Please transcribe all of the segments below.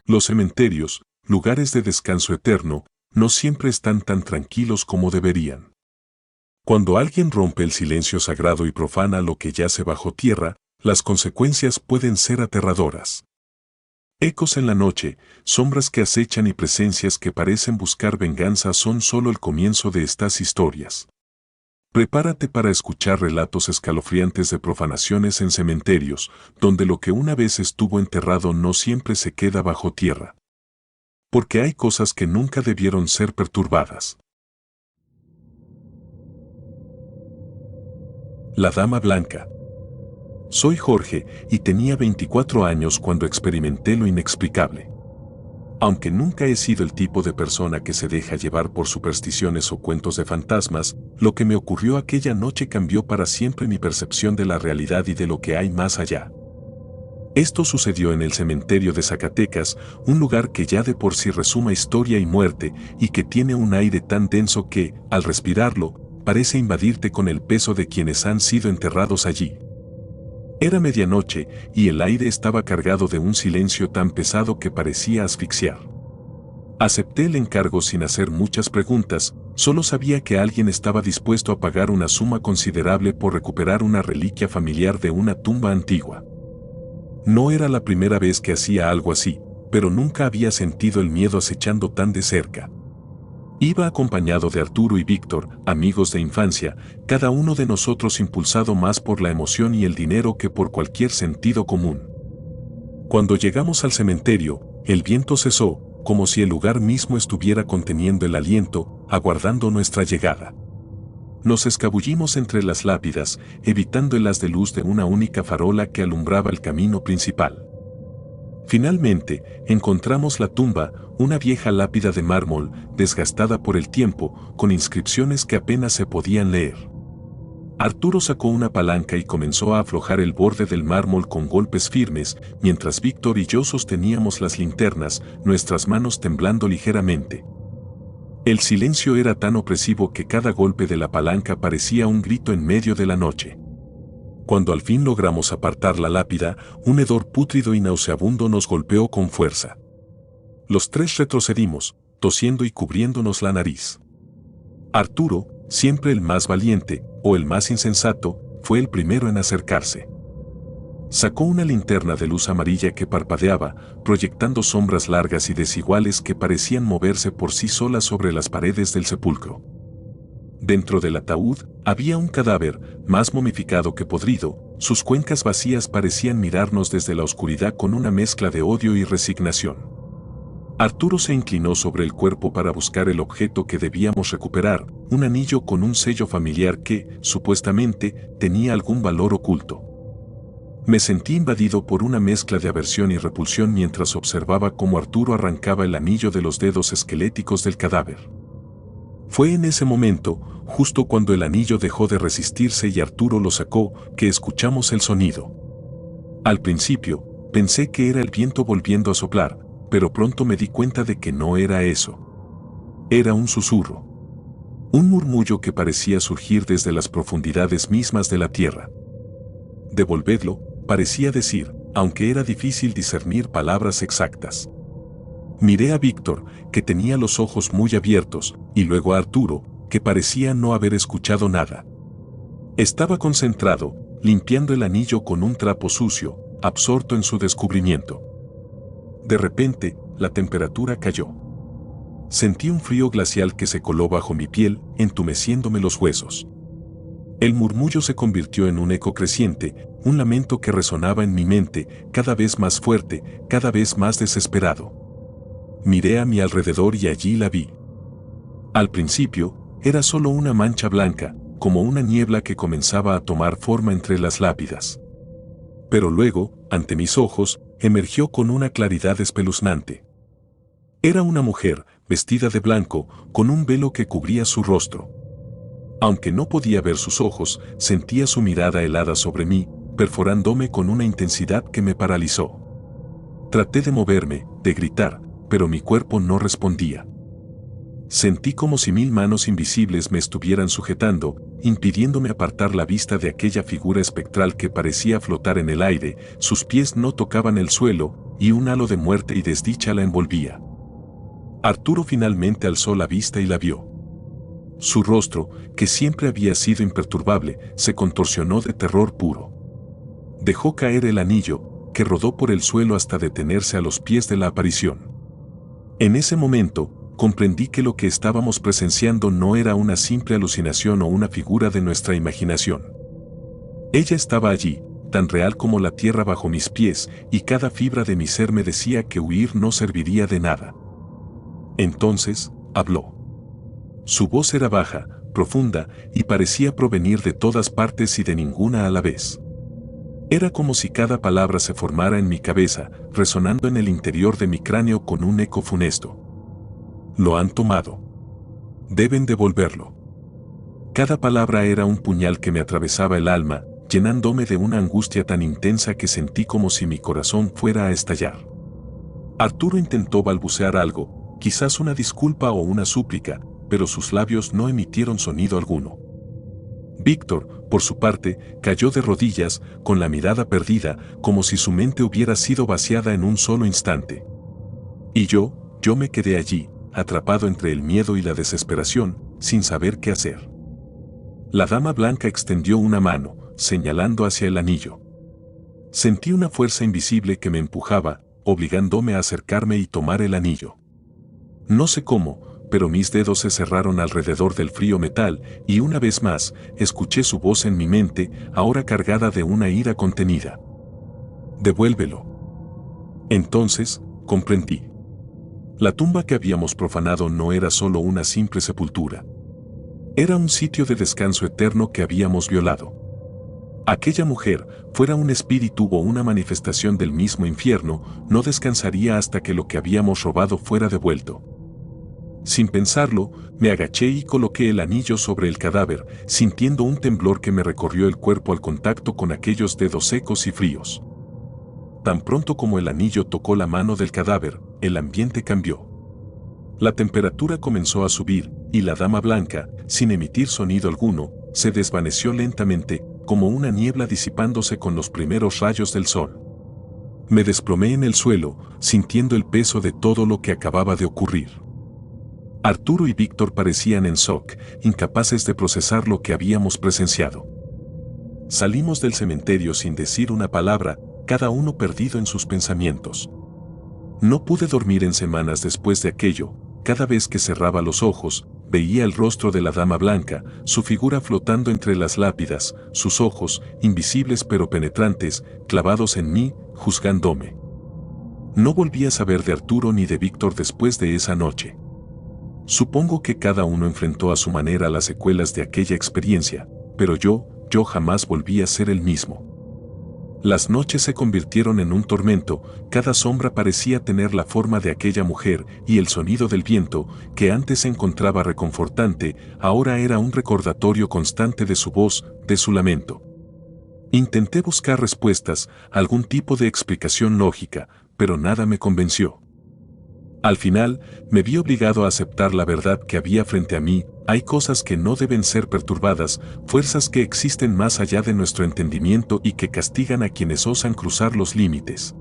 Los cementerios, lugares de descanso eterno, no siempre están tan tranquilos como deberían. Cuando alguien rompe el silencio sagrado y profana lo que yace bajo tierra, las consecuencias pueden ser aterradoras. Ecos en la noche, sombras que acechan y presencias que parecen buscar venganza son solo el comienzo de estas historias. Prepárate para escuchar relatos escalofriantes de profanaciones en cementerios, donde lo que una vez estuvo enterrado no siempre se queda bajo tierra. Porque hay cosas que nunca debieron ser perturbadas. La Dama Blanca. Soy Jorge y tenía 24 años cuando experimenté lo inexplicable. Aunque nunca he sido el tipo de persona que se deja llevar por supersticiones o cuentos de fantasmas, lo que me ocurrió aquella noche cambió para siempre mi percepción de la realidad y de lo que hay más allá. Esto sucedió en el cementerio de Zacatecas, un lugar que ya de por sí resuma historia y muerte y que tiene un aire tan denso que, al respirarlo, parece invadirte con el peso de quienes han sido enterrados allí. Era medianoche y el aire estaba cargado de un silencio tan pesado que parecía asfixiar. Acepté el encargo sin hacer muchas preguntas, solo sabía que alguien estaba dispuesto a pagar una suma considerable por recuperar una reliquia familiar de una tumba antigua. No era la primera vez que hacía algo así, pero nunca había sentido el miedo acechando tan de cerca. Iba acompañado de Arturo y Víctor, amigos de infancia, cada uno de nosotros impulsado más por la emoción y el dinero que por cualquier sentido común. Cuando llegamos al cementerio, el viento cesó, como si el lugar mismo estuviera conteniendo el aliento, aguardando nuestra llegada. Nos escabullimos entre las lápidas, evitando el haz de luz de una única farola que alumbraba el camino principal. Finalmente, encontramos la tumba, una vieja lápida de mármol, desgastada por el tiempo, con inscripciones que apenas se podían leer. Arturo sacó una palanca y comenzó a aflojar el borde del mármol con golpes firmes, mientras Víctor y yo sosteníamos las linternas, nuestras manos temblando ligeramente. El silencio era tan opresivo que cada golpe de la palanca parecía un grito en medio de la noche. Cuando al fin logramos apartar la lápida, un hedor pútrido y nauseabundo nos golpeó con fuerza. Los tres retrocedimos, tosiendo y cubriéndonos la nariz. Arturo, siempre el más valiente, o el más insensato, fue el primero en acercarse. Sacó una linterna de luz amarilla que parpadeaba, proyectando sombras largas y desiguales que parecían moverse por sí solas sobre las paredes del sepulcro. Dentro del ataúd había un cadáver, más momificado que podrido, sus cuencas vacías parecían mirarnos desde la oscuridad con una mezcla de odio y resignación. Arturo se inclinó sobre el cuerpo para buscar el objeto que debíamos recuperar, un anillo con un sello familiar que, supuestamente, tenía algún valor oculto. Me sentí invadido por una mezcla de aversión y repulsión mientras observaba cómo Arturo arrancaba el anillo de los dedos esqueléticos del cadáver. Fue en ese momento, justo cuando el anillo dejó de resistirse y Arturo lo sacó, que escuchamos el sonido. Al principio, pensé que era el viento volviendo a soplar, pero pronto me di cuenta de que no era eso. Era un susurro. Un murmullo que parecía surgir desde las profundidades mismas de la tierra. Devolvedlo, parecía decir, aunque era difícil discernir palabras exactas. Miré a Víctor, que tenía los ojos muy abiertos, y luego a Arturo, que parecía no haber escuchado nada. Estaba concentrado, limpiando el anillo con un trapo sucio, absorto en su descubrimiento. De repente, la temperatura cayó. Sentí un frío glacial que se coló bajo mi piel, entumeciéndome los huesos. El murmullo se convirtió en un eco creciente, un lamento que resonaba en mi mente, cada vez más fuerte, cada vez más desesperado. Miré a mi alrededor y allí la vi. Al principio, era solo una mancha blanca, como una niebla que comenzaba a tomar forma entre las lápidas. Pero luego, ante mis ojos, emergió con una claridad espeluznante. Era una mujer, vestida de blanco, con un velo que cubría su rostro. Aunque no podía ver sus ojos, sentía su mirada helada sobre mí, perforándome con una intensidad que me paralizó. Traté de moverme, de gritar, pero mi cuerpo no respondía. Sentí como si 1000 manos invisibles me estuvieran sujetando, impidiéndome apartar la vista de aquella figura espectral que parecía flotar en el aire, sus pies no tocaban el suelo, y un halo de muerte y desdicha la envolvía. Arturo finalmente alzó la vista y la vio. Su rostro, que siempre había sido imperturbable, se contorsionó de terror puro. Dejó caer el anillo, que rodó por el suelo hasta detenerse a los pies de la aparición. En ese momento, comprendí que lo que estábamos presenciando no era una simple alucinación o una figura de nuestra imaginación. Ella estaba allí, tan real como la tierra bajo mis pies, y cada fibra de mi ser me decía que huir no serviría de nada. Entonces, habló. Su voz era baja, profunda, y parecía provenir de todas partes y de ninguna a la vez. Era como si cada palabra se formara en mi cabeza, resonando en el interior de mi cráneo con un eco funesto. Lo han tomado. Deben devolverlo. Cada palabra era un puñal que me atravesaba el alma, llenándome de una angustia tan intensa que sentí como si mi corazón fuera a estallar. Arturo intentó balbucear algo, quizás una disculpa o una súplica, pero sus labios no emitieron sonido alguno. Víctor, por su parte, cayó de rodillas, con la mirada perdida, como si su mente hubiera sido vaciada en un solo instante. Y yo me quedé allí, atrapado entre el miedo y la desesperación, sin saber qué hacer. La dama blanca extendió una mano, señalando hacia el anillo. Sentí una fuerza invisible que me empujaba, obligándome a acercarme y tomar el anillo. No sé cómo, pero mis dedos se cerraron alrededor del frío metal, y una vez más, escuché su voz en mi mente, ahora cargada de una ira contenida. «Devuélvelo». Entonces, comprendí. La tumba que habíamos profanado no era solo una simple sepultura. Era un sitio de descanso eterno que habíamos violado. Aquella mujer, fuera un espíritu o una manifestación del mismo infierno, no descansaría hasta que lo que habíamos robado fuera devuelto. Sin pensarlo, me agaché y coloqué el anillo sobre el cadáver, sintiendo un temblor que me recorrió el cuerpo al contacto con aquellos dedos secos y fríos. Tan pronto como el anillo tocó la mano del cadáver, el ambiente cambió. La temperatura comenzó a subir, y la dama blanca, sin emitir sonido alguno, se desvaneció lentamente, como una niebla disipándose con los primeros rayos del sol. Me desplomé en el suelo, sintiendo el peso de todo lo que acababa de ocurrir. Arturo y Víctor parecían en shock, incapaces de procesar lo que habíamos presenciado. Salimos del cementerio sin decir una palabra, cada uno perdido en sus pensamientos. No pude dormir en semanas después de aquello. Cada vez que cerraba los ojos, veía el rostro de la dama blanca, su figura flotando entre las lápidas, sus ojos, invisibles pero penetrantes, clavados en mí, juzgándome. No volví a saber de Arturo ni de Víctor después de esa noche. Supongo que cada uno enfrentó a su manera las secuelas de aquella experiencia, pero yo jamás volví a ser el mismo. Las noches se convirtieron en un tormento, cada sombra parecía tener la forma de aquella mujer, y el sonido del viento, que antes se encontraba reconfortante, ahora era un recordatorio constante de su voz, de su lamento. Intenté buscar respuestas, algún tipo de explicación lógica, pero nada me convenció. Al final, me vi obligado a aceptar la verdad que había frente a mí. Hay cosas que no deben ser perturbadas, fuerzas que existen más allá de nuestro entendimiento y que castigan a quienes osan cruzar los límites.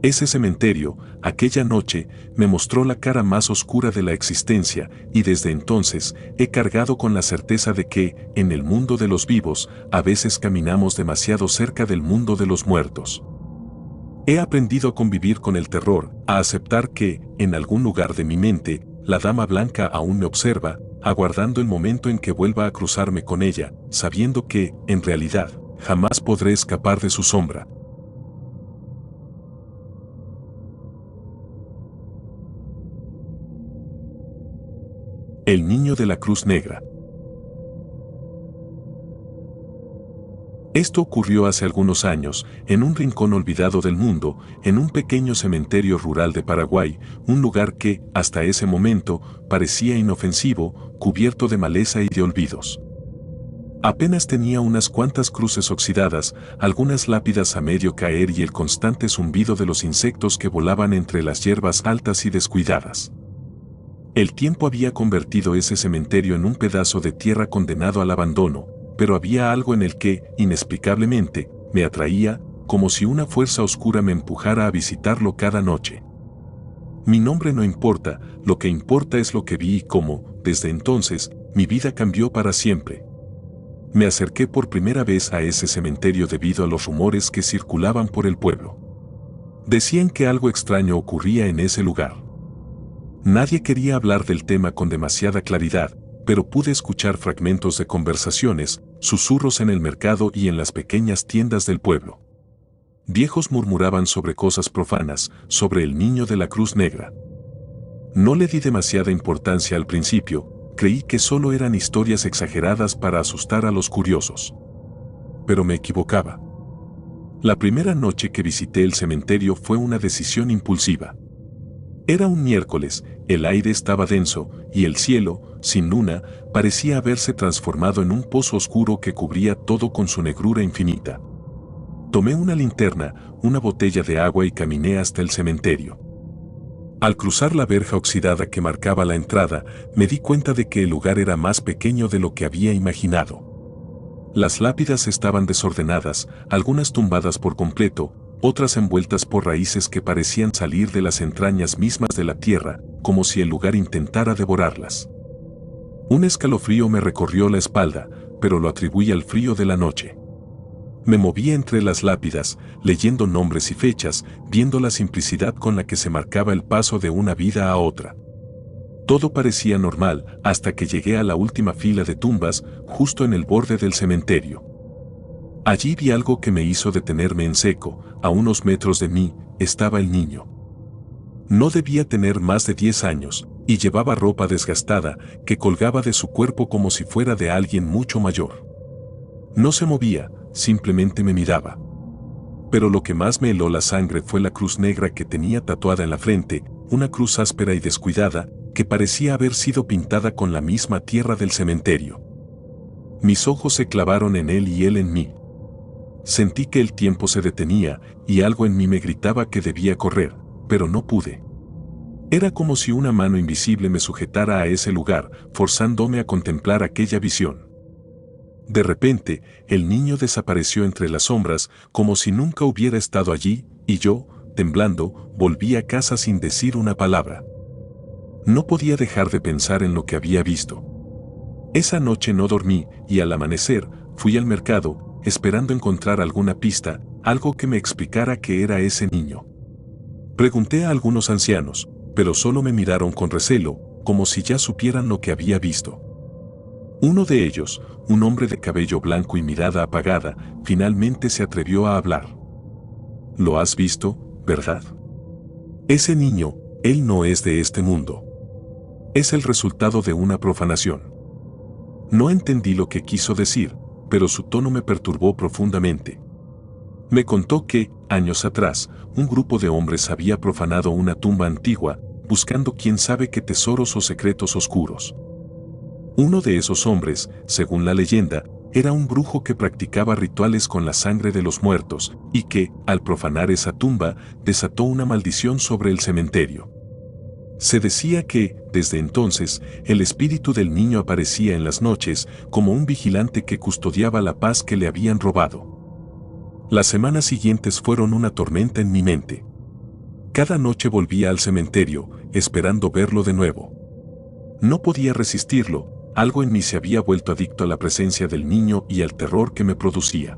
Ese cementerio, aquella noche, me mostró la cara más oscura de la existencia, y desde entonces he cargado con la certeza de que, en el mundo de los vivos, a veces caminamos demasiado cerca del mundo de los muertos. He aprendido a convivir con el terror, a aceptar que, en algún lugar de mi mente, la dama blanca aún me observa, aguardando el momento en que vuelva a cruzarme con ella, sabiendo que, en realidad, jamás podré escapar de su sombra. El niño de la Cruz Negra. Esto ocurrió hace algunos años, en un rincón olvidado del mundo, en un pequeño cementerio rural de Paraguay, un lugar que, hasta ese momento, parecía inofensivo, cubierto de maleza y de olvidos. Apenas tenía unas cuantas cruces oxidadas, algunas lápidas a medio caer y el constante zumbido de los insectos que volaban entre las hierbas altas y descuidadas. El tiempo había convertido ese cementerio en un pedazo de tierra condenado al abandono, pero había algo en el que, inexplicablemente, me atraía, como si una fuerza oscura me empujara a visitarlo cada noche. Mi nombre no importa, lo que importa es lo que vi y cómo, desde entonces, mi vida cambió para siempre. Me acerqué por primera vez a ese cementerio debido a los rumores que circulaban por el pueblo. Decían que algo extraño ocurría en ese lugar. Nadie quería hablar del tema con demasiada claridad, pero pude escuchar fragmentos de conversaciones, susurros en el mercado y en las pequeñas tiendas del pueblo. Viejos murmuraban sobre cosas profanas, sobre el niño de la Cruz Negra. No le di demasiada importancia al principio, creí que solo eran historias exageradas para asustar a los curiosos. Pero me equivocaba. La primera noche que visité el cementerio fue una decisión impulsiva. Era un miércoles, el aire estaba denso, y el cielo, sin luna, parecía haberse transformado en un pozo oscuro que cubría todo con su negrura infinita. Tomé una linterna, una botella de agua y caminé hasta el cementerio. Al cruzar la verja oxidada que marcaba la entrada, me di cuenta de que el lugar era más pequeño de lo que había imaginado. Las lápidas estaban desordenadas, algunas tumbadas por completo, otras envueltas por raíces que parecían salir de las entrañas mismas de la tierra, como si el lugar intentara devorarlas. Un escalofrío me recorrió la espalda, pero lo atribuí al frío de la noche. Me moví entre las lápidas, leyendo nombres y fechas, viendo la simplicidad con la que se marcaba el paso de una vida a otra. Todo parecía normal hasta que llegué a la última fila de tumbas, justo en el borde del cementerio. Allí vi algo que me hizo detenerme en seco. A unos metros de mí estaba el niño. No debía tener más de 10 años, y llevaba ropa desgastada que colgaba de su cuerpo como si fuera de alguien mucho mayor. No se movía, simplemente me miraba. Pero lo que más me heló la sangre fue la cruz negra que tenía tatuada en la frente, una cruz áspera y descuidada, que parecía haber sido pintada con la misma tierra del cementerio. Mis ojos se clavaron en él y él en mí. Sentí que el tiempo se detenía, y algo en mí me gritaba que debía correr, pero no pude. Era como si una mano invisible me sujetara a ese lugar, forzándome a contemplar aquella visión. De repente, el niño desapareció entre las sombras, como si nunca hubiera estado allí, y yo, temblando, volví a casa sin decir una palabra. No podía dejar de pensar en lo que había visto. Esa noche no dormí, y al amanecer, fui al mercado, esperando encontrar alguna pista, algo que me explicara qué era ese niño. Pregunté a algunos ancianos, pero solo me miraron con recelo, como si ya supieran lo que había visto. Uno de ellos, un hombre de cabello blanco y mirada apagada, finalmente se atrevió a hablar. ¿Lo has visto, verdad? Ese niño, él no es de este mundo. Es el resultado de una profanación. No entendí lo que quiso decir, pero su tono me perturbó profundamente. Me contó que, años atrás, un grupo de hombres había profanado una tumba antigua, buscando quién sabe qué tesoros o secretos oscuros. Uno de esos hombres, según la leyenda, era un brujo que practicaba rituales con la sangre de los muertos, y que, al profanar esa tumba, desató una maldición sobre el cementerio. Se decía que, desde entonces, el espíritu del niño aparecía en las noches como un vigilante que custodiaba la paz que le habían robado. Las semanas siguientes fueron una tormenta en mi mente. Cada noche volvía al cementerio, esperando verlo de nuevo. No podía resistirlo, algo en mí se había vuelto adicto a la presencia del niño y al terror que me producía.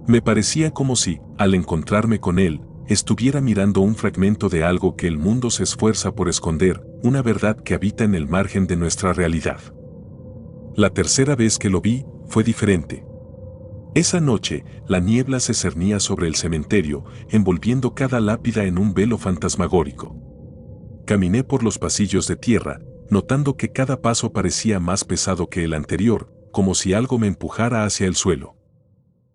Me parecía como si, al encontrarme con él, estuviera mirando un fragmento de algo que el mundo se esfuerza por esconder, una verdad que habita en el margen de nuestra realidad. La tercera vez que lo vi, fue diferente. Esa noche, la niebla se cernía sobre el cementerio, envolviendo cada lápida en un velo fantasmagórico. Caminé por los pasillos de tierra, notando que cada paso parecía más pesado que el anterior, como si algo me empujara hacia el suelo.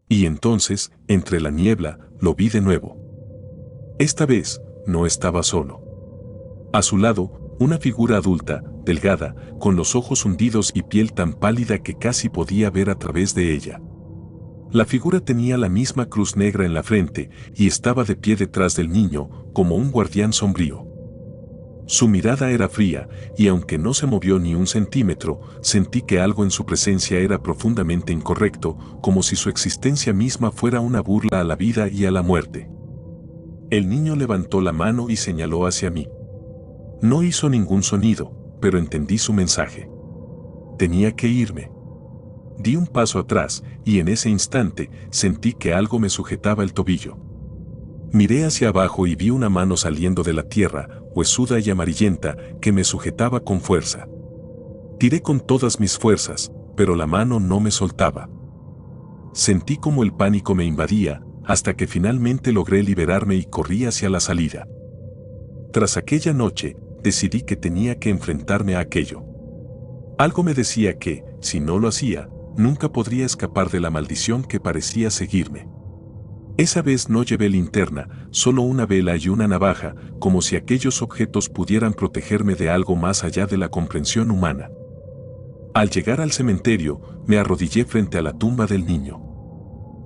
Y entonces, entre la niebla, lo vi de nuevo. Esta vez, no estaba solo. A su lado, una figura adulta, delgada, con los ojos hundidos y piel tan pálida que casi podía ver a través de ella. La figura tenía la misma cruz negra en la frente y estaba de pie detrás del niño, como un guardián sombrío. Su mirada era fría, y aunque no se movió ni un centímetro, sentí que algo en su presencia era profundamente incorrecto, como si su existencia misma fuera una burla a la vida y a la muerte. El niño levantó la mano y señaló hacia mí. No hizo ningún sonido, pero entendí su mensaje. Tenía que irme. Di un paso atrás, y en ese instante sentí que algo me sujetaba el tobillo. Miré hacia abajo y vi una mano saliendo de la tierra, huesuda y amarillenta, que me sujetaba con fuerza. Tiré con todas mis fuerzas, pero la mano no me soltaba. Sentí como el pánico me invadía, hasta que finalmente logré liberarme y corrí hacia la salida. Tras aquella noche, decidí que tenía que enfrentarme a aquello. Algo me decía que, si no lo hacía, nunca podría escapar de la maldición que parecía seguirme. Esa vez no llevé linterna, solo una vela y una navaja, como si aquellos objetos pudieran protegerme de algo más allá de la comprensión humana. Al llegar al cementerio, me arrodillé frente a la tumba del niño.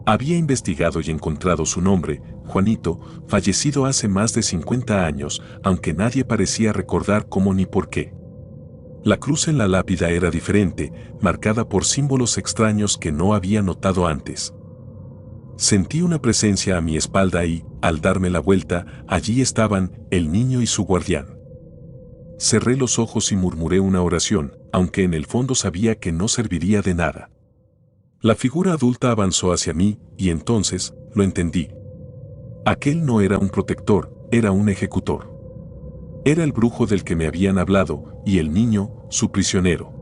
Había investigado y encontrado su nombre, Juanito, fallecido hace más de 50 años, aunque nadie parecía recordar cómo ni por qué. La cruz en la lápida era diferente, marcada por símbolos extraños que no había notado antes. Sentí una presencia a mi espalda y, al darme la vuelta, allí estaban el niño y su guardián. Cerré los ojos y murmuré una oración, aunque en el fondo sabía que no serviría de nada. La figura adulta avanzó hacia mí, y entonces, lo entendí. Aquel no era un protector, era un ejecutor. Era el brujo del que me habían hablado, y el niño, su prisionero.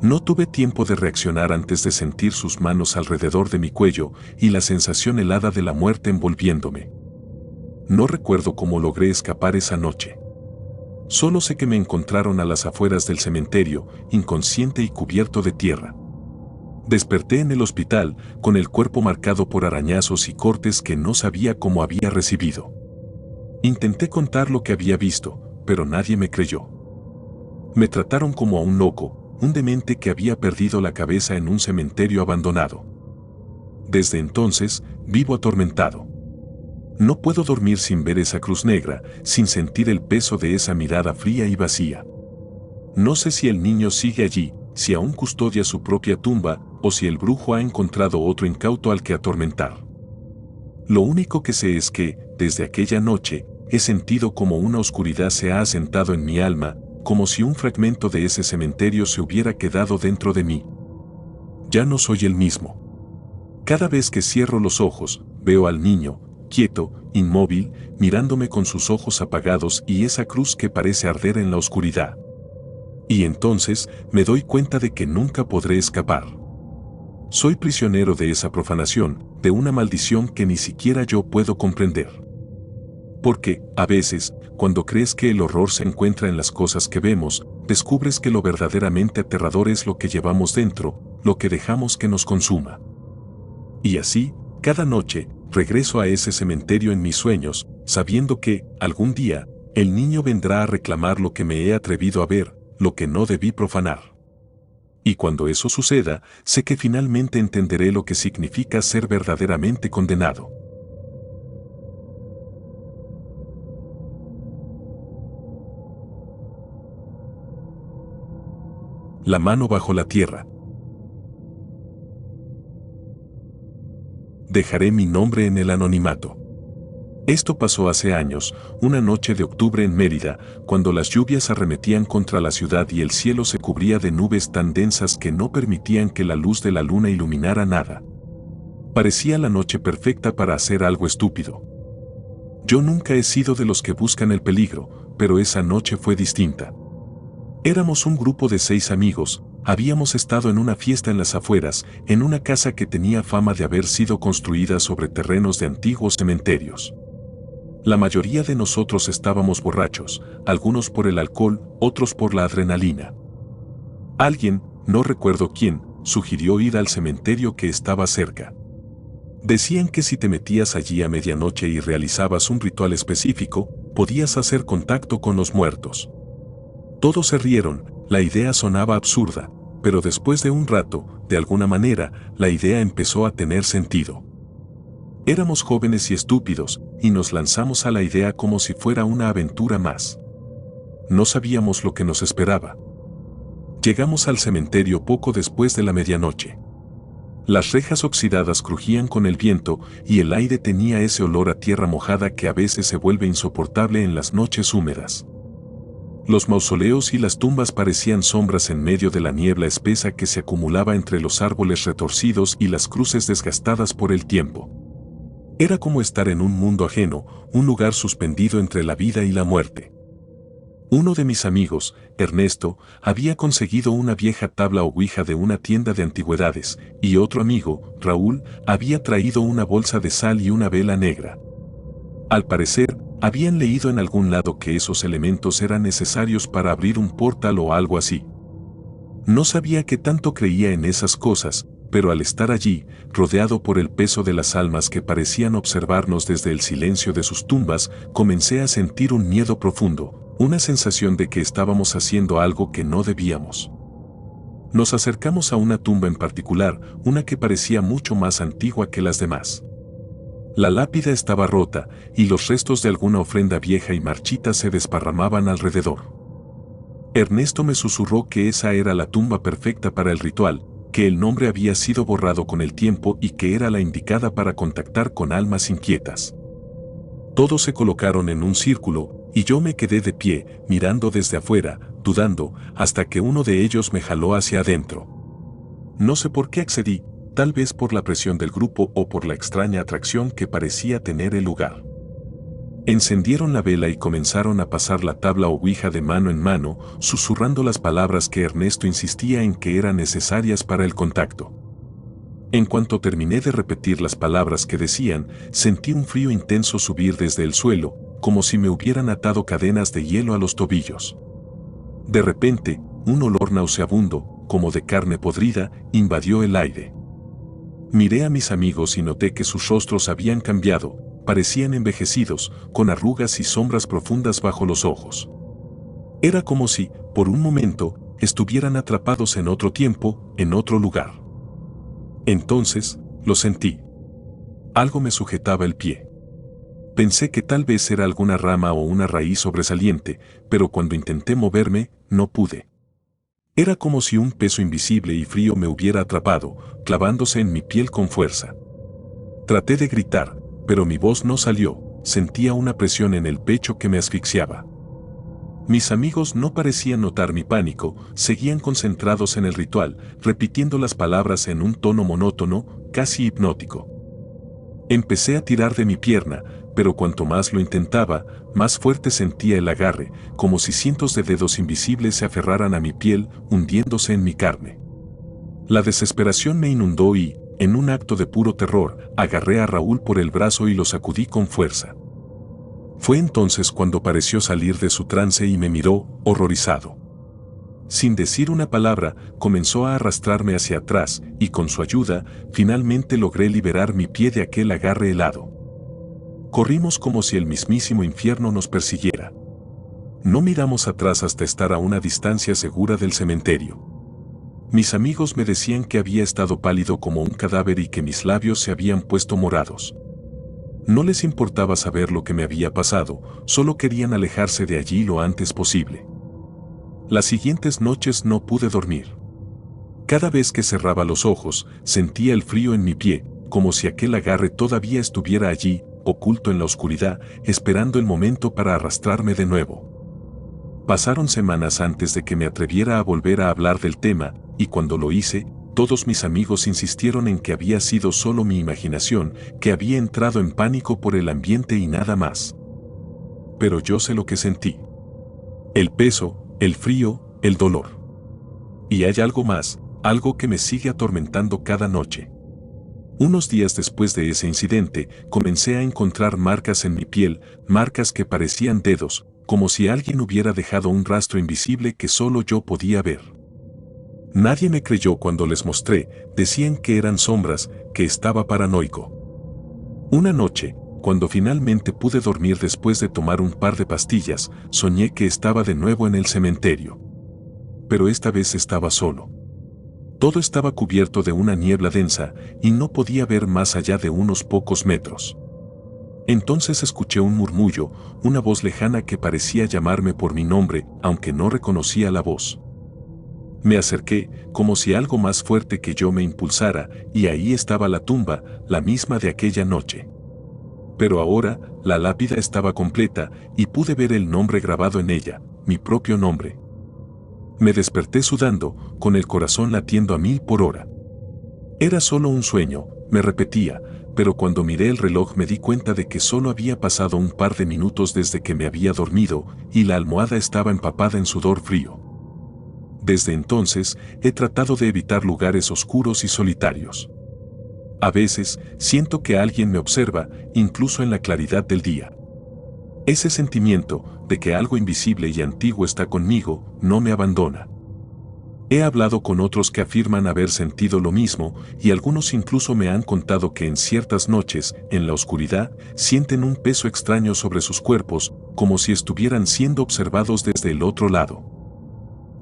No tuve tiempo de reaccionar antes de sentir sus manos alrededor de mi cuello y la sensación helada de la muerte envolviéndome. No recuerdo cómo logré escapar esa noche. Solo sé que me encontraron a las afueras del cementerio, inconsciente y cubierto de tierra. Desperté en el hospital, con el cuerpo marcado por arañazos y cortes que no sabía cómo había recibido. Intenté contar lo que había visto, pero nadie me creyó. Me trataron como a un loco, un demente que había perdido la cabeza en un cementerio abandonado. Desde entonces, vivo atormentado. No puedo dormir sin ver esa cruz negra, sin sentir el peso de esa mirada fría y vacía. No sé si el niño sigue allí, si aún custodia su propia tumba, o si el brujo ha encontrado otro incauto al que atormentar. Lo único que sé es que, desde aquella noche, he sentido como una oscuridad se ha asentado en mi alma, como si un fragmento de ese cementerio se hubiera quedado dentro de mí. Ya no soy el mismo. Cada vez que cierro los ojos, veo al niño, quieto, inmóvil, mirándome con sus ojos apagados y esa cruz que parece arder en la oscuridad. Y entonces me doy cuenta de que nunca podré escapar. Soy prisionero de esa profanación, de una maldición que ni siquiera yo puedo comprender. Porque, a veces, cuando crees que el horror se encuentra en las cosas que vemos, descubres que lo verdaderamente aterrador es lo que llevamos dentro, lo que dejamos que nos consuma. Y así, cada noche, regreso a ese cementerio en mis sueños, sabiendo que, algún día, el niño vendrá a reclamar lo que me he atrevido a ver, lo que no debí profanar. Y cuando eso suceda, sé que finalmente entenderé lo que significa ser verdaderamente condenado. La mano bajo la tierra. Dejaré mi nombre en el anonimato. Esto pasó hace años, una noche de octubre en Mérida, cuando las lluvias arremetían contra la ciudad y el cielo se cubría de nubes tan densas que no permitían que la luz de la luna iluminara nada. Parecía la noche perfecta para hacer algo estúpido. Yo nunca he sido de los que buscan el peligro, pero esa noche fue distinta. Éramos un grupo de 6 amigos, habíamos estado en una fiesta en las afueras, en una casa que tenía fama de haber sido construida sobre terrenos de antiguos cementerios. La mayoría de nosotros estábamos borrachos, algunos por el alcohol, otros por la adrenalina. Alguien, no recuerdo quién, sugirió ir al cementerio que estaba cerca. Decían que si te metías allí a medianoche y realizabas un ritual específico, podías hacer contacto con los muertos. Todos se rieron, la idea sonaba absurda, pero después de un rato, de alguna manera, la idea empezó a tener sentido. Éramos jóvenes y estúpidos, y nos lanzamos a la idea como si fuera una aventura más. no sabíamos lo que nos esperaba. Llegamos al cementerio poco después de la medianoche. Las rejas oxidadas crujían con el viento y el aire tenía ese olor a tierra mojada que a veces se vuelve insoportable en las noches húmedas. Los mausoleos y las tumbas parecían sombras en medio de la niebla espesa que se acumulaba entre los árboles retorcidos y las cruces desgastadas por el tiempo. Era como estar en un mundo ajeno, un lugar suspendido entre la vida y la muerte. Uno de mis amigos, Ernesto, había conseguido una vieja tabla ouija de una tienda de antigüedades, y otro amigo, Raúl, había traído una bolsa de sal y una vela negra. Al parecer, habían leído en algún lado que esos elementos eran necesarios para abrir un portal o algo así. No sabía qué tanto creía en esas cosas, pero al estar allí, rodeado por el peso de las almas que parecían observarnos desde el silencio de sus tumbas, comencé a sentir un miedo profundo, una sensación de que estábamos haciendo algo que no debíamos. Nos acercamos a una tumba en particular, una que parecía mucho más antigua que las demás. La lápida estaba rota, y los restos de alguna ofrenda vieja y marchita se desparramaban alrededor. Ernesto me susurró que esa era la tumba perfecta para el ritual, que el nombre había sido borrado con el tiempo y que era la indicada para contactar con almas inquietas. Todos se colocaron en un círculo, y yo me quedé de pie, mirando desde afuera, dudando, hasta que uno de ellos me jaló hacia adentro. No sé por qué accedí, tal vez por la presión del grupo o por la extraña atracción que parecía tener el lugar. Encendieron la vela y comenzaron a pasar la tabla ouija de mano en mano, susurrando las palabras que Ernesto insistía en que eran necesarias para el contacto. En cuanto terminé de repetir las palabras que decían, sentí un frío intenso subir desde el suelo, como si me hubieran atado cadenas de hielo a los tobillos. De repente, un olor nauseabundo, como de carne podrida, invadió el aire. Miré a mis amigos y noté que sus rostros habían cambiado, parecían envejecidos, con arrugas y sombras profundas bajo los ojos. Era como si, por un momento, estuvieran atrapados en otro tiempo, en otro lugar. Entonces, lo sentí. Algo me sujetaba el pie. Pensé que tal vez era alguna rama o una raíz sobresaliente, pero cuando intenté moverme, no pude. Era como si un peso invisible y frío me hubiera atrapado, clavándose en mi piel con fuerza. Traté de gritar, pero mi voz no salió, sentía una presión en el pecho que me asfixiaba. Mis amigos no parecían notar mi pánico, seguían concentrados en el ritual, repitiendo las palabras en un tono monótono, casi hipnótico. Empecé a tirar de mi pierna, pero cuanto más lo intentaba, más fuerte sentía el agarre, como si cientos de dedos invisibles se aferraran a mi piel, hundiéndose en mi carne. La desesperación me inundó y, en un acto de puro terror, agarré a Raúl por el brazo y lo sacudí con fuerza. Fue entonces cuando pareció salir de su trance y me miró, horrorizado. Sin decir una palabra, comenzó a arrastrarme hacia atrás, y con su ayuda, finalmente logré liberar mi pie de aquel agarre helado. Corrimos como si el mismísimo infierno nos persiguiera. No miramos atrás hasta estar a una distancia segura del cementerio. Mis amigos me decían que había estado pálido como un cadáver y que mis labios se habían puesto morados. No les importaba saber lo que me había pasado, solo querían alejarse de allí lo antes posible. Las siguientes noches no pude dormir. Cada vez que cerraba los ojos, sentía el frío en mi pie, como si aquel agarre todavía estuviera allí, oculto en la oscuridad, esperando el momento para arrastrarme de nuevo. Pasaron semanas antes de que me atreviera a volver a hablar del tema, y cuando lo hice, todos mis amigos insistieron en que había sido solo mi imaginación, que había entrado en pánico por el ambiente y nada más. Pero yo sé lo que sentí. El peso, el frío, el dolor. Y hay algo más, algo que me sigue atormentando cada noche. Unos días después de ese incidente, comencé a encontrar marcas en mi piel, marcas que parecían dedos, como si alguien hubiera dejado un rastro invisible que solo yo podía ver. Nadie me creyó cuando les mostré, decían que eran sombras, que estaba paranoico. Una noche, cuando finalmente pude dormir después de tomar un par de pastillas, soñé que estaba de nuevo en el cementerio. Pero esta vez estaba solo. Todo estaba cubierto de una niebla densa, y no podía ver más allá de unos pocos metros. Entonces escuché un murmullo, una voz lejana que parecía llamarme por mi nombre, aunque no reconocía la voz. Me acerqué, como si algo más fuerte que yo me impulsara, y ahí estaba la tumba, la misma de aquella noche. Pero ahora, la lápida estaba completa, y pude ver el nombre grabado en ella, mi propio nombre. Me desperté sudando, con el corazón latiendo a 1000 por hora. Era solo un sueño, me repetía, pero cuando miré el reloj me di cuenta de que solo había pasado un par de minutos desde que me había dormido, y la almohada estaba empapada en sudor frío. Desde entonces, he tratado de evitar lugares oscuros y solitarios. A veces, siento que alguien me observa, incluso en la claridad del día. Ese sentimiento, de que algo invisible y antiguo está conmigo, no me abandona. He hablado con otros que afirman haber sentido lo mismo, y algunos incluso me han contado que en ciertas noches, en la oscuridad, sienten un peso extraño sobre sus cuerpos, como si estuvieran siendo observados desde el otro lado.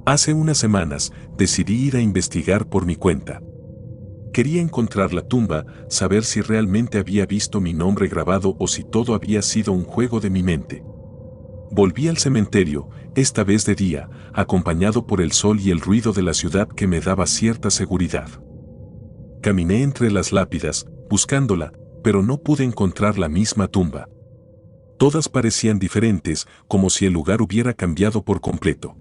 Hace unas semanas, decidí ir a investigar por mi cuenta. Quería encontrar la tumba, saber si realmente había visto mi nombre grabado o si todo había sido un juego de mi mente. Volví al cementerio, esta vez de día, acompañado por el sol y el ruido de la ciudad que me daba cierta seguridad. Caminé entre las lápidas, buscándola, pero no pude encontrar la misma tumba. Todas parecían diferentes, como si el lugar hubiera cambiado por completo.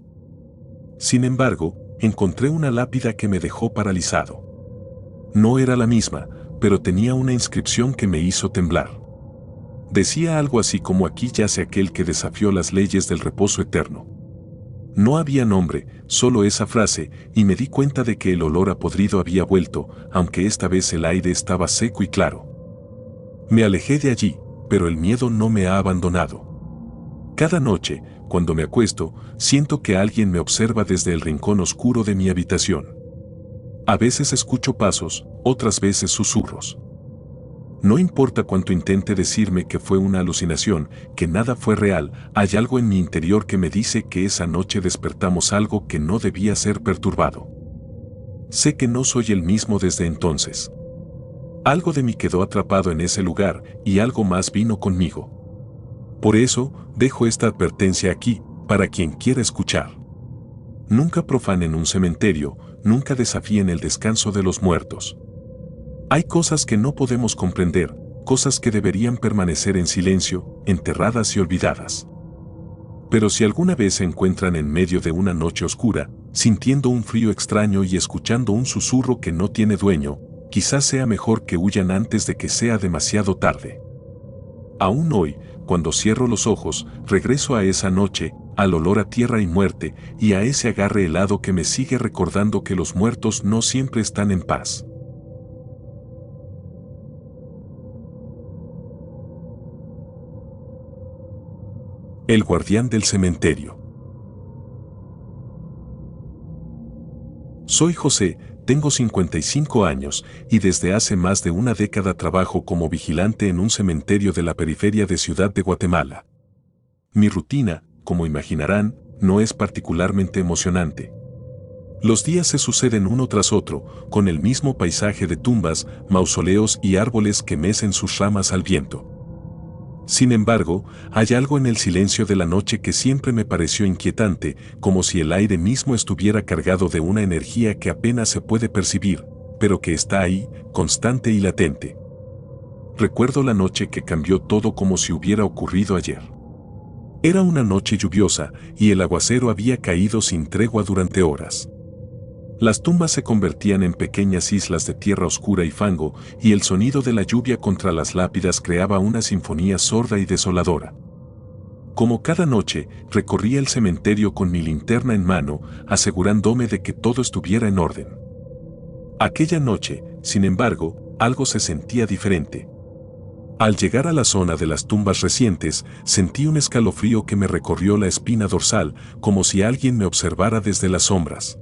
Sin embargo, encontré una lápida que me dejó paralizado. No era la misma, pero tenía una inscripción que me hizo temblar. Decía algo así como: aquí yace aquel que desafió las leyes del reposo eterno. No había nombre, solo esa frase, y me di cuenta de que el olor a podrido había vuelto, aunque esta vez el aire estaba seco y claro. Me alejé de allí, pero el miedo no me ha abandonado. Cada noche, cuando me acuesto, siento que alguien me observa desde el rincón oscuro de mi habitación. A veces escucho pasos, otras veces susurros. No importa cuánto intente decirme que fue una alucinación, que nada fue real, hay algo en mi interior que me dice que esa noche despertamos algo que no debía ser perturbado. Sé que no soy el mismo desde entonces. Algo de mí quedó atrapado en ese lugar y algo más vino conmigo. Por eso, dejo esta advertencia aquí, para quien quiera escuchar. Nunca profanen un cementerio, nunca desafíen el descanso de los muertos. Hay cosas que no podemos comprender, cosas que deberían permanecer en silencio, enterradas y olvidadas. Pero si alguna vez se encuentran en medio de una noche oscura, sintiendo un frío extraño y escuchando un susurro que no tiene dueño, quizás sea mejor que huyan antes de que sea demasiado tarde. Aún hoy, cuando cierro los ojos, regreso a esa noche, al olor a tierra y muerte, y a ese agarre helado que me sigue recordando que los muertos no siempre están en paz. El guardián del cementerio. Soy José, tengo 55 años y desde hace más de una década trabajo como vigilante en un cementerio de la periferia de Ciudad de Guatemala. Mi rutina, como imaginarán, no es particularmente emocionante. Los días se suceden uno tras otro, con el mismo paisaje de tumbas, mausoleos y árboles que mecen sus ramas al viento. Sin embargo, hay algo en el silencio de la noche que siempre me pareció inquietante, como si el aire mismo estuviera cargado de una energía que apenas se puede percibir, pero que está ahí, constante y latente. Recuerdo la noche que cambió todo como si hubiera ocurrido ayer. Era una noche lluviosa, y el aguacero había caído sin tregua durante horas. Las tumbas se convertían en pequeñas islas de tierra oscura y fango, y el sonido de la lluvia contra las lápidas creaba una sinfonía sorda y desoladora. Como cada noche, recorría el cementerio con mi linterna en mano, asegurándome de que todo estuviera en orden. Aquella noche, sin embargo, algo se sentía diferente. Al llegar a la zona de las tumbas recientes, sentí un escalofrío que me recorrió la espina dorsal, como si alguien me observara desde las sombras.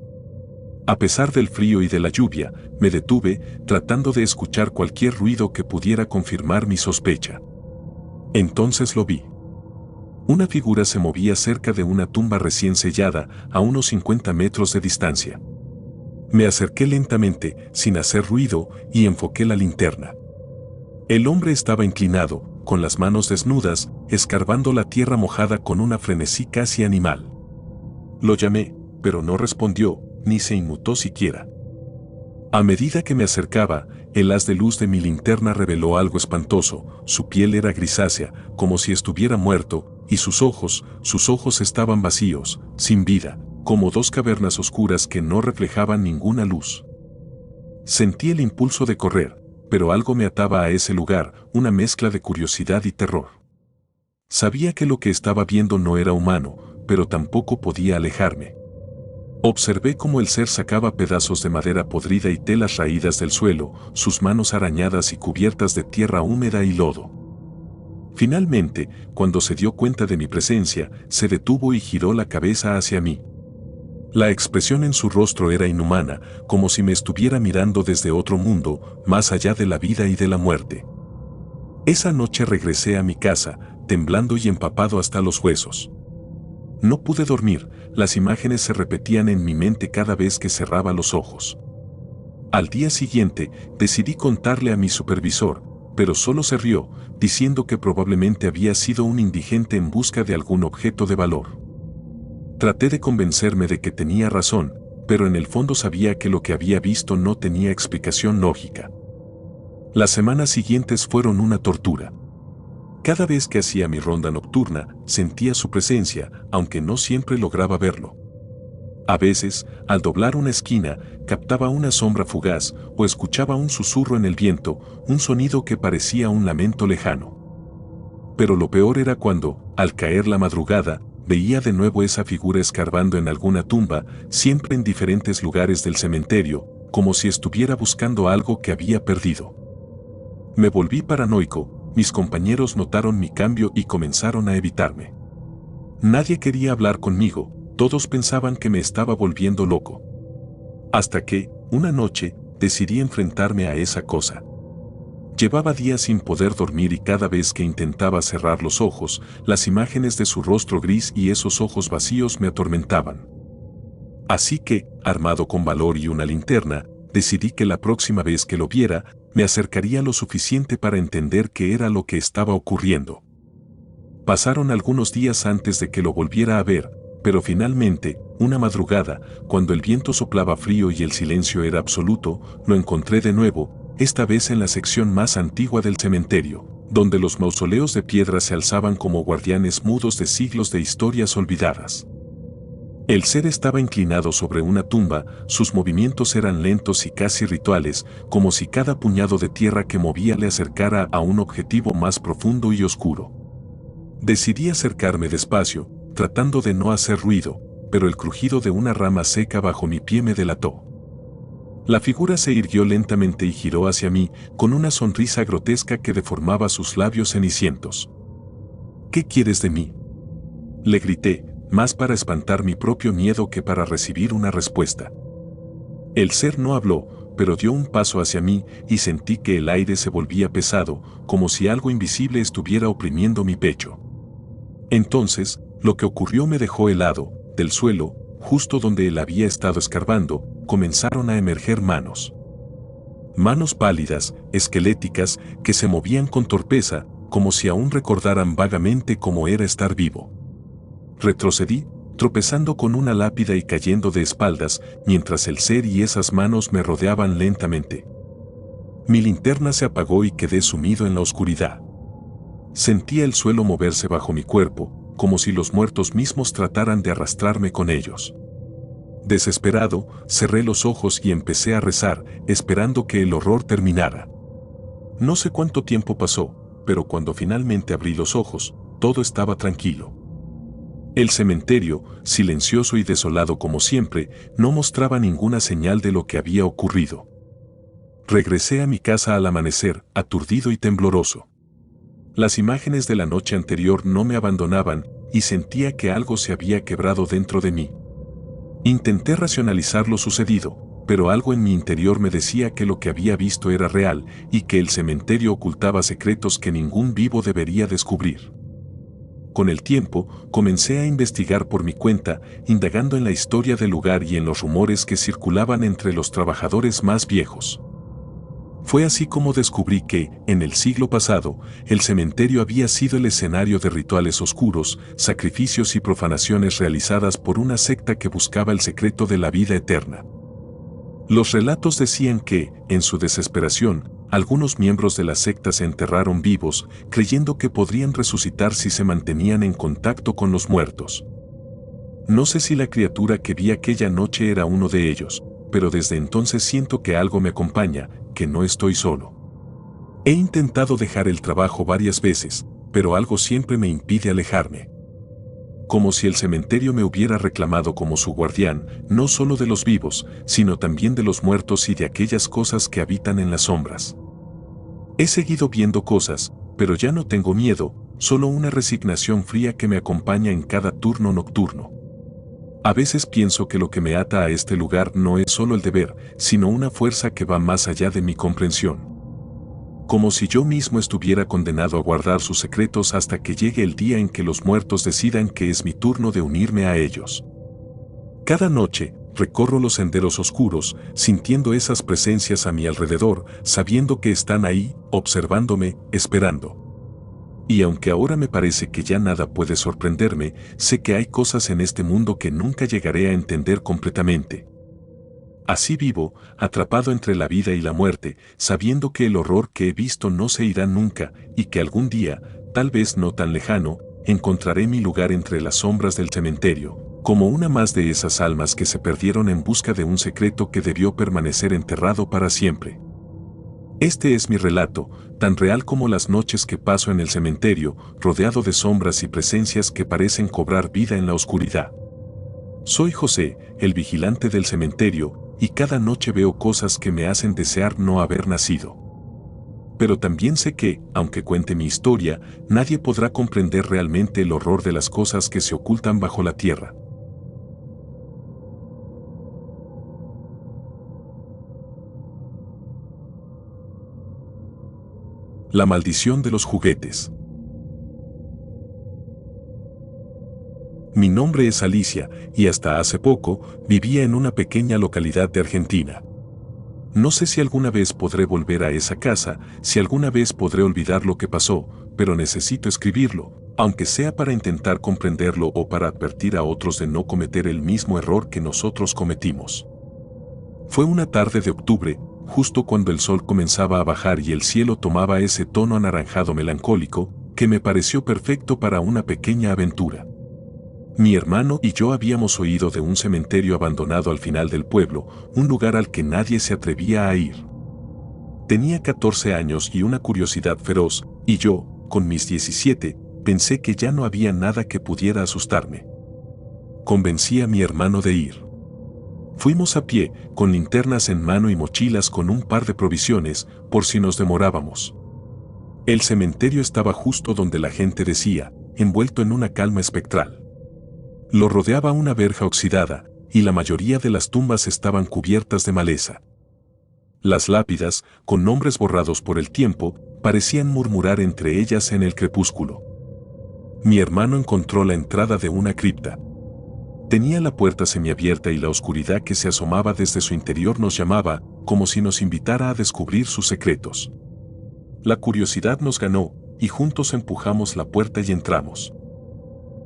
A pesar del frío y de la lluvia, me detuve, tratando de escuchar cualquier ruido que pudiera confirmar mi sospecha. Entonces lo vi. Una figura se movía cerca de una tumba recién sellada, a unos 50 metros de distancia. Me acerqué lentamente, sin hacer ruido, y enfoqué la linterna. El hombre estaba inclinado, con las manos desnudas, escarbando la tierra mojada con una frenesí casi animal. Lo llamé, pero no respondió, ni se inmutó siquiera. A medida que me acercaba, el haz de luz de mi linterna reveló algo espantoso. Su piel era grisácea, como si estuviera muerto, y sus ojos estaban vacíos, sin vida, como dos cavernas oscuras que no reflejaban ninguna luz. Sentí el impulso de correr, pero algo me ataba a ese lugar, una mezcla de curiosidad y terror. Sabía que lo que estaba viendo no era humano, pero tampoco podía alejarme. Observé cómo el ser sacaba pedazos de madera podrida y telas raídas del suelo, sus manos arañadas y cubiertas de tierra húmeda y lodo. Finalmente, cuando se dio cuenta de mi presencia, se detuvo y giró la cabeza hacia mí. La expresión en su rostro era inhumana, como si me estuviera mirando desde otro mundo, más allá de la vida y de la muerte. Esa noche regresé a mi casa, temblando y empapado hasta los huesos. No pude dormir, las imágenes se repetían en mi mente cada vez que cerraba los ojos. Al día siguiente, decidí contarle a mi supervisor, pero solo se rió, diciendo que probablemente había sido un indigente en busca de algún objeto de valor. Traté de convencerme de que tenía razón, pero en el fondo sabía que lo que había visto no tenía explicación lógica. Las semanas siguientes fueron una tortura. Cada vez que hacía mi ronda nocturna, sentía su presencia, aunque no siempre lograba verlo. A veces, al doblar una esquina, captaba una sombra fugaz o escuchaba un susurro en el viento, un sonido que parecía un lamento lejano. Pero lo peor era cuando, al caer la madrugada, veía de nuevo esa figura escarbando en alguna tumba, siempre en diferentes lugares del cementerio, como si estuviera buscando algo que había perdido. Me volví paranoico. Mis compañeros notaron mi cambio y comenzaron a evitarme. Nadie quería hablar conmigo, todos pensaban que me estaba volviendo loco. Hasta que, una noche, decidí enfrentarme a esa cosa. Llevaba días sin poder dormir y cada vez que intentaba cerrar los ojos, las imágenes de su rostro gris y esos ojos vacíos me atormentaban. Así que, armado con valor y una linterna, decidí que la próxima vez que lo viera, me acercaría lo suficiente para entender qué era lo que estaba ocurriendo. Pasaron algunos días antes de que lo volviera a ver, pero finalmente, una madrugada, cuando el viento soplaba frío y el silencio era absoluto, lo encontré de nuevo, esta vez en la sección más antigua del cementerio, donde los mausoleos de piedra se alzaban como guardianes mudos de siglos de historias olvidadas. El ser estaba inclinado sobre una tumba, sus movimientos eran lentos y casi rituales, como si cada puñado de tierra que movía le acercara a un objetivo más profundo y oscuro. Decidí acercarme despacio, tratando de no hacer ruido, pero el crujido de una rama seca bajo mi pie me delató. La figura se irguió lentamente y giró hacia mí, con una sonrisa grotesca que deformaba sus labios cenicientos. ¿Qué quieres de mí?, le grité, más para espantar mi propio miedo que para recibir una respuesta. El ser no habló, pero dio un paso hacia mí y sentí que el aire se volvía pesado, como si algo invisible estuviera oprimiendo mi pecho. Entonces, lo que ocurrió me dejó helado. Del suelo, justo donde él había estado escarbando, comenzaron a emerger manos. Manos pálidas, esqueléticas, que se movían con torpeza, como si aún recordaran vagamente cómo era estar vivo. Retrocedí, tropezando con una lápida y cayendo de espaldas, mientras el ser y esas manos me rodeaban lentamente. Mi linterna se apagó y quedé sumido en la oscuridad. Sentía el suelo moverse bajo mi cuerpo, como si los muertos mismos trataran de arrastrarme con ellos. Desesperado, cerré los ojos y empecé a rezar, esperando que el horror terminara. No sé cuánto tiempo pasó, pero cuando finalmente abrí los ojos, todo estaba tranquilo. El cementerio, silencioso y desolado como siempre, no mostraba ninguna señal de lo que había ocurrido. Regresé a mi casa al amanecer, aturdido y tembloroso. Las imágenes de la noche anterior no me abandonaban, y sentía que algo se había quebrado dentro de mí. Intenté racionalizar lo sucedido, pero algo en mi interior me decía que lo que había visto era real, y que el cementerio ocultaba secretos que ningún vivo debería descubrir. Con el tiempo, comencé a investigar por mi cuenta, indagando en la historia del lugar y en los rumores que circulaban entre los trabajadores más viejos. Fue así como descubrí que, en el siglo pasado, el cementerio había sido el escenario de rituales oscuros, sacrificios y profanaciones realizadas por una secta que buscaba el secreto de la vida eterna. Los relatos decían que, en su desesperación, algunos miembros de la secta se enterraron vivos, creyendo que podrían resucitar si se mantenían en contacto con los muertos. No sé si la criatura que vi aquella noche era uno de ellos, pero desde entonces siento que algo me acompaña, que no estoy solo. He intentado dejar el trabajo varias veces, pero algo siempre me impide alejarme. Como si el cementerio me hubiera reclamado como su guardián, no solo de los vivos, sino también de los muertos y de aquellas cosas que habitan en las sombras. He seguido viendo cosas, pero ya no tengo miedo, solo una resignación fría que me acompaña en cada turno nocturno. A veces pienso que lo que me ata a este lugar no es solo el deber, sino una fuerza que va más allá de mi comprensión. Como si yo mismo estuviera condenado a guardar sus secretos hasta que llegue el día en que los muertos decidan que es mi turno de unirme a ellos. Cada noche, recorro los senderos oscuros, sintiendo esas presencias a mi alrededor, sabiendo que están ahí, observándome, esperando. Y aunque ahora me parece que ya nada puede sorprenderme, sé que hay cosas en este mundo que nunca llegaré a entender completamente. Así vivo, atrapado entre la vida y la muerte, sabiendo que el horror que he visto no se irá nunca, y que algún día, tal vez no tan lejano, encontraré mi lugar entre las sombras del cementerio, como una más de esas almas que se perdieron en busca de un secreto que debió permanecer enterrado para siempre. Este es mi relato, tan real como las noches que paso en el cementerio, rodeado de sombras y presencias que parecen cobrar vida en la oscuridad. Soy José, el vigilante del cementerio, y cada noche veo cosas que me hacen desear no haber nacido. Pero también sé que, aunque cuente mi historia, nadie podrá comprender realmente el horror de las cosas que se ocultan bajo la tierra. La maldición de los juguetes. Mi nombre es Alicia, y hasta hace poco vivía en una pequeña localidad de Argentina. No sé si alguna vez podré volver a esa casa, si alguna vez podré olvidar lo que pasó, pero necesito escribirlo, aunque sea para intentar comprenderlo o para advertir a otros de no cometer el mismo error que nosotros cometimos. Fue una tarde de octubre, justo cuando el sol comenzaba a bajar y el cielo tomaba ese tono anaranjado melancólico, que me pareció perfecto para una pequeña aventura. Mi hermano y yo habíamos oído de un cementerio abandonado al final del pueblo, un lugar al que nadie se atrevía a ir. Tenía 14 años y una curiosidad feroz, y yo, con mis 17, pensé que ya no había nada que pudiera asustarme. Convencí a mi hermano de ir. Fuimos a pie, con linternas en mano y mochilas con un par de provisiones, por si nos demorábamos. El cementerio estaba justo donde la gente decía, envuelto en una calma espectral. Lo rodeaba una verja oxidada, y la mayoría de las tumbas estaban cubiertas de maleza. Las lápidas, con nombres borrados por el tiempo, parecían murmurar entre ellas en el crepúsculo. Mi hermano encontró la entrada de una cripta. Tenía la puerta semiabierta y la oscuridad que se asomaba desde su interior nos llamaba, como si nos invitara a descubrir sus secretos. La curiosidad nos ganó, y juntos empujamos la puerta y entramos.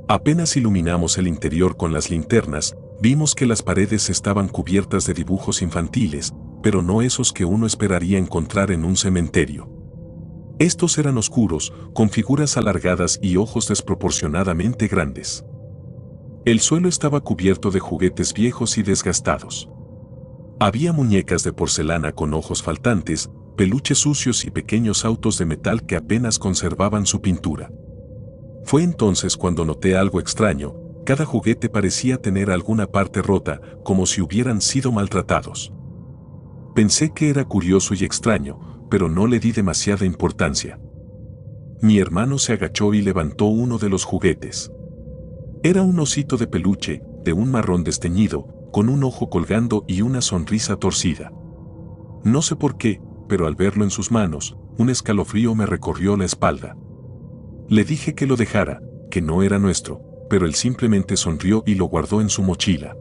Apenas iluminamos el interior con las linternas, vimos que las paredes estaban cubiertas de dibujos infantiles, pero no esos que uno esperaría encontrar en un cementerio. Estos eran oscuros, con figuras alargadas y ojos desproporcionadamente grandes. El suelo estaba cubierto de juguetes viejos y desgastados. Había muñecas de porcelana con ojos faltantes, peluches sucios y pequeños autos de metal que apenas conservaban su pintura. Fue entonces cuando noté algo extraño, cada juguete parecía tener alguna parte rota, como si hubieran sido maltratados. Pensé que era curioso y extraño, pero no le di demasiada importancia. Mi hermano se agachó y levantó uno de los juguetes. Era un osito de peluche, de un marrón desteñido, con un ojo colgando y una sonrisa torcida. No sé por qué, pero al verlo en sus manos, un escalofrío me recorrió la espalda. Le dije que lo dejara, que no era nuestro, pero él simplemente sonrió y lo guardó en su mochila.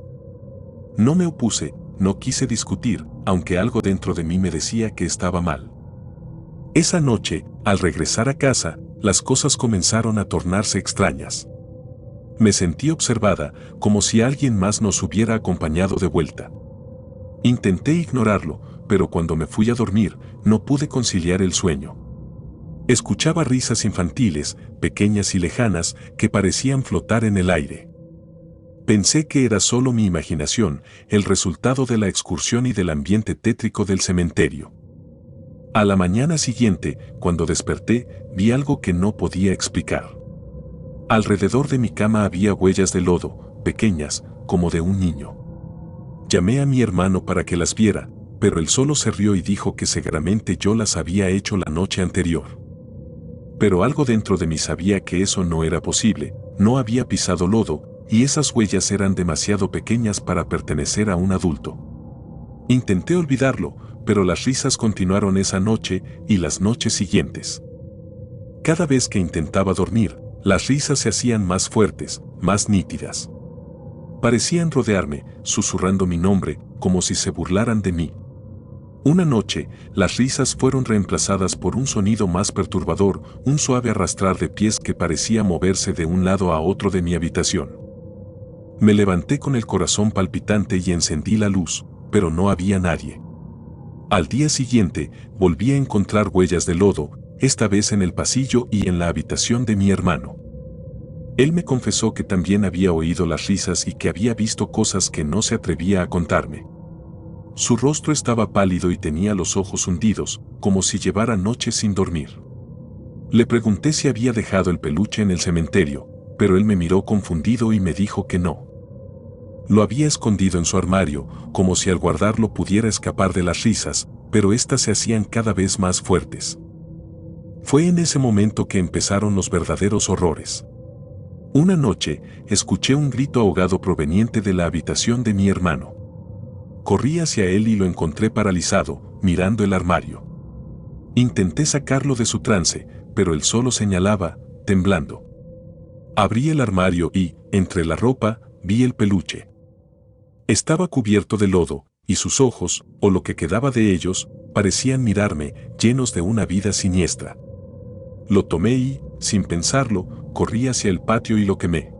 No me opuse, no quise discutir, aunque algo dentro de mí me decía que estaba mal. Esa noche, al regresar a casa, las cosas comenzaron a tornarse extrañas. Me sentí observada, como si alguien más nos hubiera acompañado de vuelta. Intenté ignorarlo, pero cuando me fui a dormir, no pude conciliar el sueño. Escuchaba risas infantiles, pequeñas y lejanas, que parecían flotar en el aire. Pensé que era solo mi imaginación, el resultado de la excursión y del ambiente tétrico del cementerio. A la mañana siguiente, cuando desperté, vi algo que no podía explicar. Alrededor de mi cama había huellas de lodo, pequeñas, como de un niño. Llamé a mi hermano para que las viera, pero él solo se rió y dijo que seguramente yo las había hecho la noche anterior. Pero algo dentro de mí sabía que eso no era posible, no había pisado lodo, y esas huellas eran demasiado pequeñas para pertenecer a un adulto. Intenté olvidarlo, pero las risas continuaron esa noche y las noches siguientes. Cada vez que intentaba dormir, las risas se hacían más fuertes, más nítidas. Parecían rodearme, susurrando mi nombre, como si se burlaran de mí. Una noche, las risas fueron reemplazadas por un sonido más perturbador, un suave arrastrar de pies que parecía moverse de un lado a otro de mi habitación. Me levanté con el corazón palpitante y encendí la luz, pero no había nadie. Al día siguiente, volví a encontrar huellas de lodo, esta vez en el pasillo y en la habitación de mi hermano. Él me confesó que también había oído las risas y que había visto cosas que no se atrevía a contarme. Su rostro estaba pálido y tenía los ojos hundidos, como si llevara noches sin dormir. Le pregunté si había dejado el peluche en el cementerio, pero él me miró confundido y me dijo que no. Lo había escondido en su armario, como si al guardarlo pudiera escapar de las risas, pero éstas se hacían cada vez más fuertes. Fue en ese momento que empezaron los verdaderos horrores. Una noche, escuché un grito ahogado proveniente de la habitación de mi hermano. Corrí hacia él y lo encontré paralizado, mirando el armario. Intenté sacarlo de su trance, pero él solo señalaba, temblando. Abrí el armario y, entre la ropa, vi el peluche. Estaba cubierto de lodo, y sus ojos, o lo que quedaba de ellos, parecían mirarme, llenos de una vida siniestra. Lo tomé y, sin pensarlo, corrí hacia el patio y lo quemé.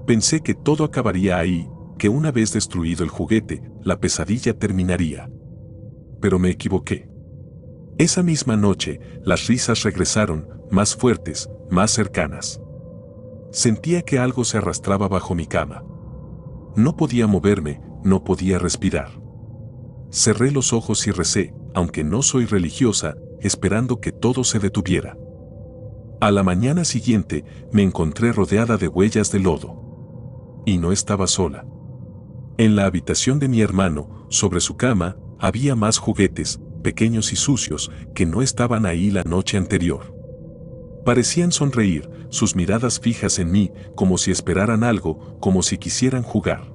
Pensé que todo acabaría ahí, que una vez destruido el juguete, la pesadilla terminaría. Pero me equivoqué. Esa misma noche, las risas regresaron, más fuertes, más cercanas. Sentía que algo se arrastraba bajo mi cama. No podía moverme, no podía respirar. Cerré los ojos y recé, aunque no soy religiosa, esperando que todo se detuviera. A la mañana siguiente, me encontré rodeada de huellas de lodo. Y no estaba sola. En la habitación de mi hermano, sobre su cama, había más juguetes, pequeños y sucios, que no estaban ahí la noche anterior. Parecían sonreír, sus miradas fijas en mí, como si esperaran algo, como si quisieran jugar.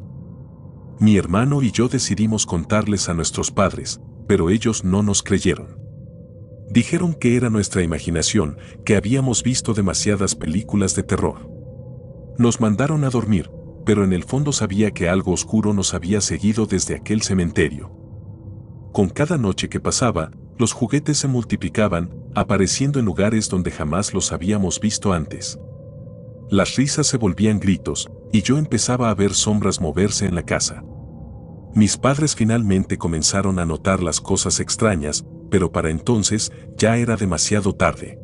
Mi hermano y yo decidimos contarles a nuestros padres, pero ellos no nos creyeron. Dijeron que era nuestra imaginación, que habíamos visto demasiadas películas de terror. Nos mandaron a dormir, pero en el fondo sabía que algo oscuro nos había seguido desde aquel cementerio. Con cada noche que pasaba, los juguetes se multiplicaban, apareciendo en lugares donde jamás los habíamos visto antes. Las risas se volvían gritos, y yo empezaba a ver sombras moverse en la casa. Mis padres finalmente comenzaron a notar las cosas extrañas, pero para entonces ya era demasiado tarde.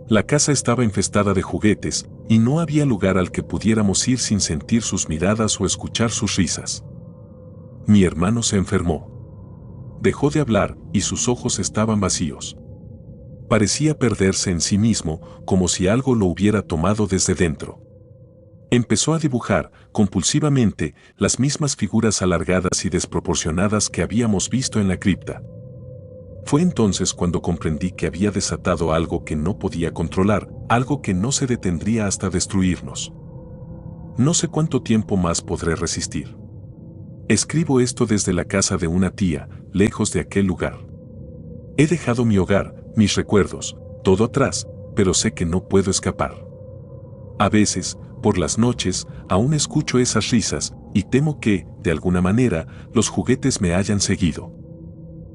La casa estaba infestada de juguetes, y no había lugar al que pudiéramos ir sin sentir sus miradas o escuchar sus risas. Mi hermano se enfermó. Dejó de hablar y sus ojos estaban vacíos. Parecía perderse en sí mismo, como si algo lo hubiera tomado desde dentro. Empezó a dibujar, compulsivamente, las mismas figuras alargadas y desproporcionadas que habíamos visto en la cripta. Fue entonces cuando comprendí que había desatado algo que no podía controlar, algo que no se detendría hasta destruirnos. No sé cuánto tiempo más podré resistir. Escribo esto desde la casa de una tía, lejos de aquel lugar. He dejado mi hogar, mis recuerdos, todo atrás, pero sé que no puedo escapar. A veces, por las noches, aún escucho esas risas, y temo que, de alguna manera, los juguetes me hayan seguido.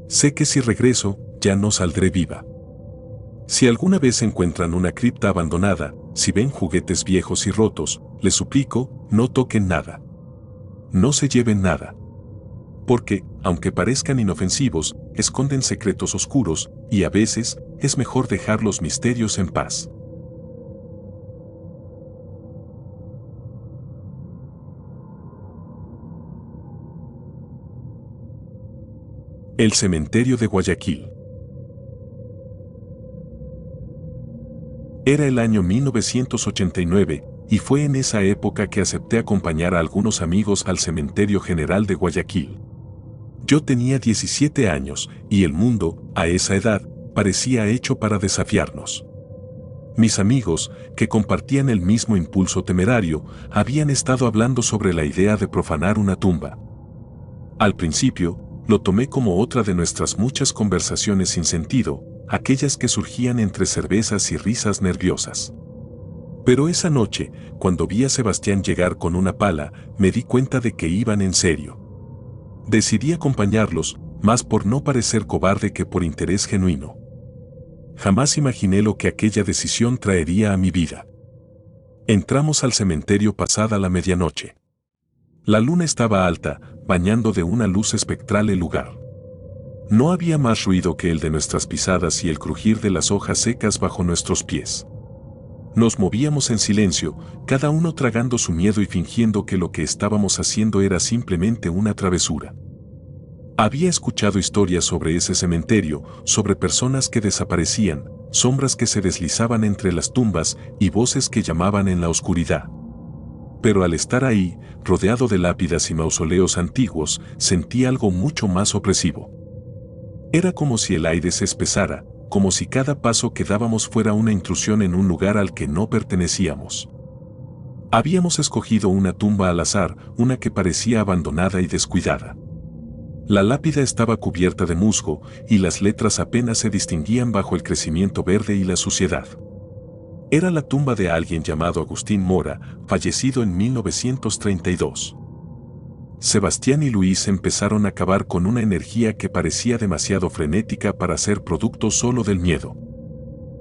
Sé que si regreso, ya no saldré viva. Si alguna vez encuentran una cripta abandonada, si ven juguetes viejos y rotos, les suplico, no toquen nada. No se lleven nada. Porque, aunque parezcan inofensivos, esconden secretos oscuros, y a veces, es mejor dejar los misterios en paz. El cementerio de Guayaquil. Era el año 1989, y fue en esa época que acepté acompañar a algunos amigos al Cementerio General de Guayaquil. Yo tenía 17 años, y el mundo, a esa edad, parecía hecho para desafiarnos. Mis amigos, que compartían el mismo impulso temerario, habían estado hablando sobre la idea de profanar una tumba. Al principio, lo tomé como otra de nuestras muchas conversaciones sin sentido, aquellas que surgían entre cervezas y risas nerviosas. Pero esa noche, cuando vi a Sebastián llegar con una pala, me di cuenta de que iban en serio. Decidí acompañarlos, más por no parecer cobarde que por interés genuino. Jamás imaginé lo que aquella decisión traería a mi vida. Entramos al cementerio pasada la medianoche. La luna estaba alta, bañando de una luz espectral el lugar. No había más ruido que el de nuestras pisadas y el crujir de las hojas secas bajo nuestros pies. Nos movíamos en silencio, cada uno tragando su miedo y fingiendo que lo que estábamos haciendo era simplemente una travesura. Había escuchado historias sobre ese cementerio, sobre personas que desaparecían, sombras que se deslizaban entre las tumbas y voces que llamaban en la oscuridad. Pero al estar ahí, rodeado de lápidas y mausoleos antiguos, sentí algo mucho más opresivo. Era como si el aire se espesara, como si cada paso que dábamos fuera una intrusión en un lugar al que no pertenecíamos. Habíamos escogido una tumba al azar, una que parecía abandonada y descuidada. La lápida estaba cubierta de musgo, y las letras apenas se distinguían bajo el crecimiento verde y la suciedad. Era la tumba de alguien llamado Agustín Mora, fallecido en 1932. Sebastián y Luis empezaron a cavar con una energía que parecía demasiado frenética para ser producto solo del miedo.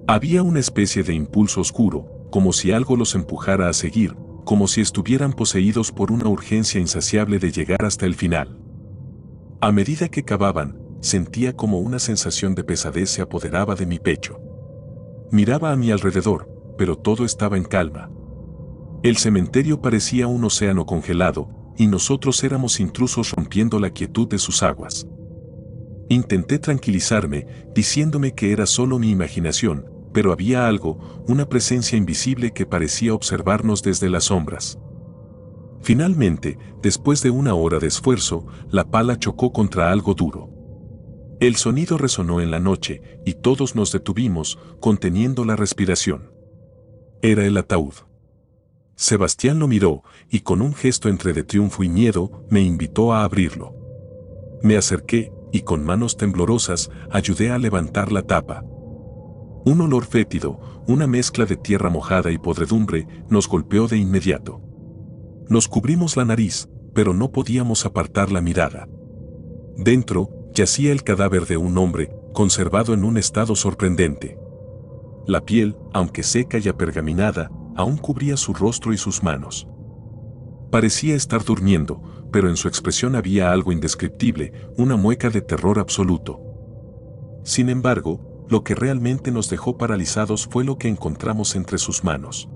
Había una especie de impulso oscuro, como si algo los empujara a seguir, como si estuvieran poseídos por una urgencia insaciable de llegar hasta el final. A medida que cavaban, sentía como una sensación de pesadez se apoderaba de mi pecho. Miraba a mi alrededor, pero todo estaba en calma. El cementerio parecía un océano congelado, y nosotros éramos intrusos rompiendo la quietud de sus aguas. Intenté tranquilizarme, diciéndome que era solo mi imaginación, pero había algo, una presencia invisible que parecía observarnos desde las sombras. Finalmente, después de una hora de esfuerzo, la pala chocó contra algo duro. El sonido resonó en la noche, y todos nos detuvimos, conteniendo la respiración. Era el ataúd. Sebastián lo miró, y con un gesto entre de triunfo y miedo, me invitó a abrirlo. Me acerqué, y con manos temblorosas, ayudé a levantar la tapa. Un olor fétido, una mezcla de tierra mojada y podredumbre, nos golpeó de inmediato. Nos cubrimos la nariz, pero no podíamos apartar la mirada. Dentro, yacía el cadáver de un hombre, conservado en un estado sorprendente. La piel, aunque seca y apergaminada, aún cubría su rostro y sus manos. Parecía estar durmiendo, pero en su expresión había algo indescriptible, una mueca de terror absoluto. Sin embargo, lo que realmente nos dejó paralizados fue lo que encontramos entre sus manos.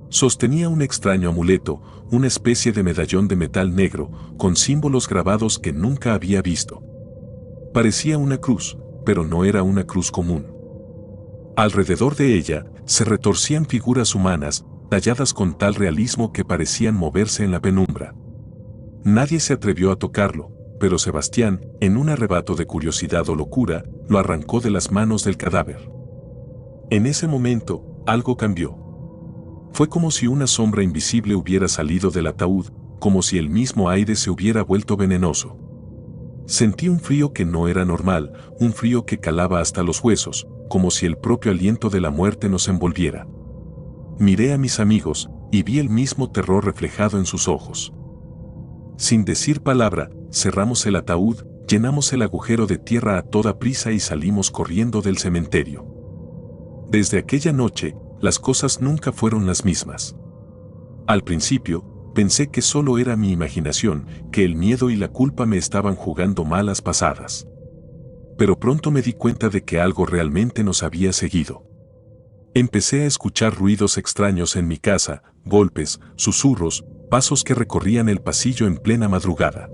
Sostenía un extraño amuleto, una especie de medallón de metal negro, con símbolos grabados que nunca había visto. Parecía una cruz, pero no era una cruz común. Alrededor de ella, se retorcían figuras humanas, talladas con tal realismo que parecían moverse en la penumbra. Nadie se atrevió a tocarlo, pero Sebastián, en un arrebato de curiosidad o locura, lo arrancó de las manos del cadáver. En ese momento, algo cambió. Fue como si una sombra invisible hubiera salido del ataúd, como si el mismo aire se hubiera vuelto venenoso. Sentí un frío que no era normal, un frío que calaba hasta los huesos, como si el propio aliento de la muerte nos envolviera. Miré a mis amigos, y vi el mismo terror reflejado en sus ojos. Sin decir palabra, cerramos el ataúd, llenamos el agujero de tierra a toda prisa y salimos corriendo del cementerio. Desde aquella noche, las cosas nunca fueron las mismas. Al principio, pensé que solo era mi imaginación, que el miedo y la culpa me estaban jugando malas pasadas. Pero pronto me di cuenta de que algo realmente nos había seguido. Empecé a escuchar ruidos extraños en mi casa, golpes, susurros, pasos que recorrían el pasillo en plena madrugada.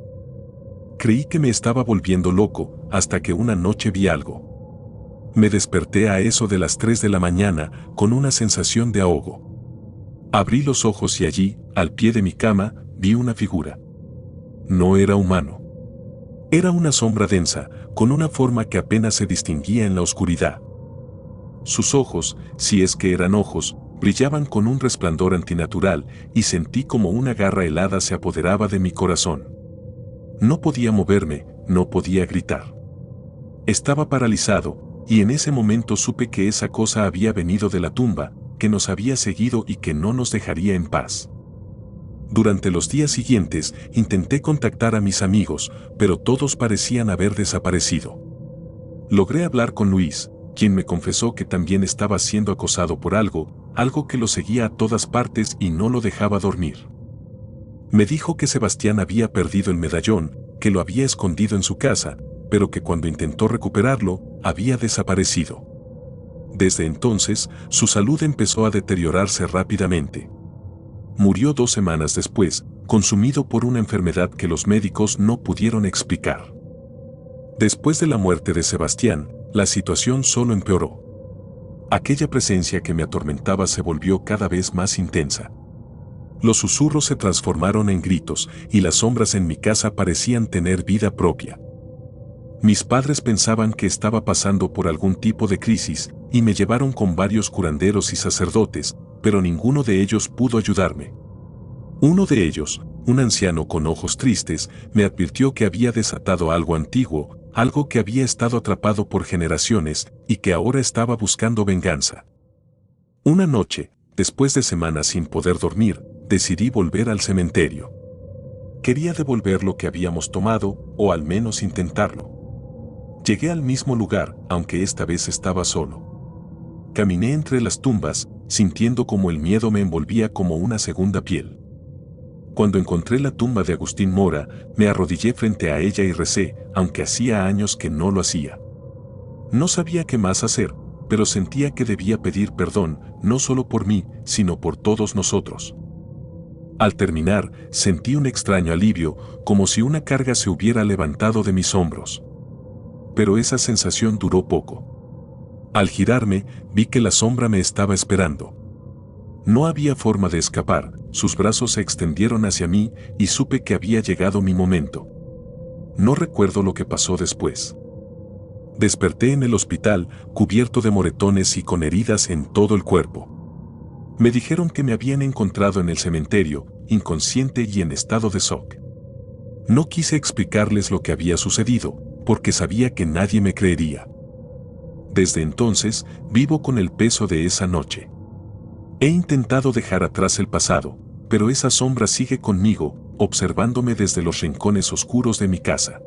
Creí que me estaba volviendo loco, hasta que una noche vi algo. Me desperté a eso de las 3 de la mañana, con una sensación de ahogo. Abrí los ojos y allí, al pie de mi cama, vi una figura. No era humano. Era una sombra densa, con una forma que apenas se distinguía en la oscuridad. Sus ojos, si es que eran ojos, brillaban con un resplandor antinatural y sentí como una garra helada se apoderaba de mi corazón. No podía moverme, no podía gritar. Estaba paralizado, y en ese momento supe que esa cosa había venido de la tumba, que nos había seguido y que no nos dejaría en paz. Durante los días siguientes intenté contactar a mis amigos, pero todos parecían haber desaparecido. Logré hablar con Luis, quien me confesó que también estaba siendo acosado por algo que lo seguía a todas partes y no lo dejaba dormir. Me dijo que Sebastián había perdido el medallón, que lo había escondido en su casa, pero que cuando intentó recuperarlo, había desaparecido. Desde entonces, su salud empezó a deteriorarse rápidamente. Murió 2 semanas después, consumido por una enfermedad que los médicos no pudieron explicar. Después de la muerte de Sebastián, la situación solo empeoró. Aquella presencia que me atormentaba se volvió cada vez más intensa. Los susurros se transformaron en gritos y las sombras en mi casa parecían tener vida propia. Mis padres pensaban que estaba pasando por algún tipo de crisis y me llevaron con varios curanderos y sacerdotes, pero ninguno de ellos pudo ayudarme. Uno de ellos, un anciano con ojos tristes, me advirtió que había desatado algo antiguo, algo que había estado atrapado por generaciones y que ahora estaba buscando venganza. Una noche, después de semanas sin poder dormir, decidí volver al cementerio. Quería devolver lo que habíamos tomado, o al menos intentarlo. Llegué al mismo lugar, aunque esta vez estaba solo. Caminé entre las tumbas, sintiendo como el miedo me envolvía como una segunda piel. Cuando encontré la tumba de Agustín Mora, me arrodillé frente a ella y recé, aunque hacía años que no lo hacía. No sabía qué más hacer, pero sentía que debía pedir perdón, no solo por mí, sino por todos nosotros. Al terminar, sentí un extraño alivio, como si una carga se hubiera levantado de mis hombros. Pero esa sensación duró poco. Al girarme, vi que la sombra me estaba esperando. No había forma de escapar, sus brazos se extendieron hacia mí y supe que había llegado mi momento. No recuerdo lo que pasó después. Desperté en el hospital, cubierto de moretones y con heridas en todo el cuerpo. Me dijeron que me habían encontrado en el cementerio, inconsciente y en estado de shock. No quise explicarles lo que había sucedido, porque sabía que nadie me creería. Desde entonces, vivo con el peso de esa noche. He intentado dejar atrás el pasado, pero esa sombra sigue conmigo, observándome desde los rincones oscuros de mi casa.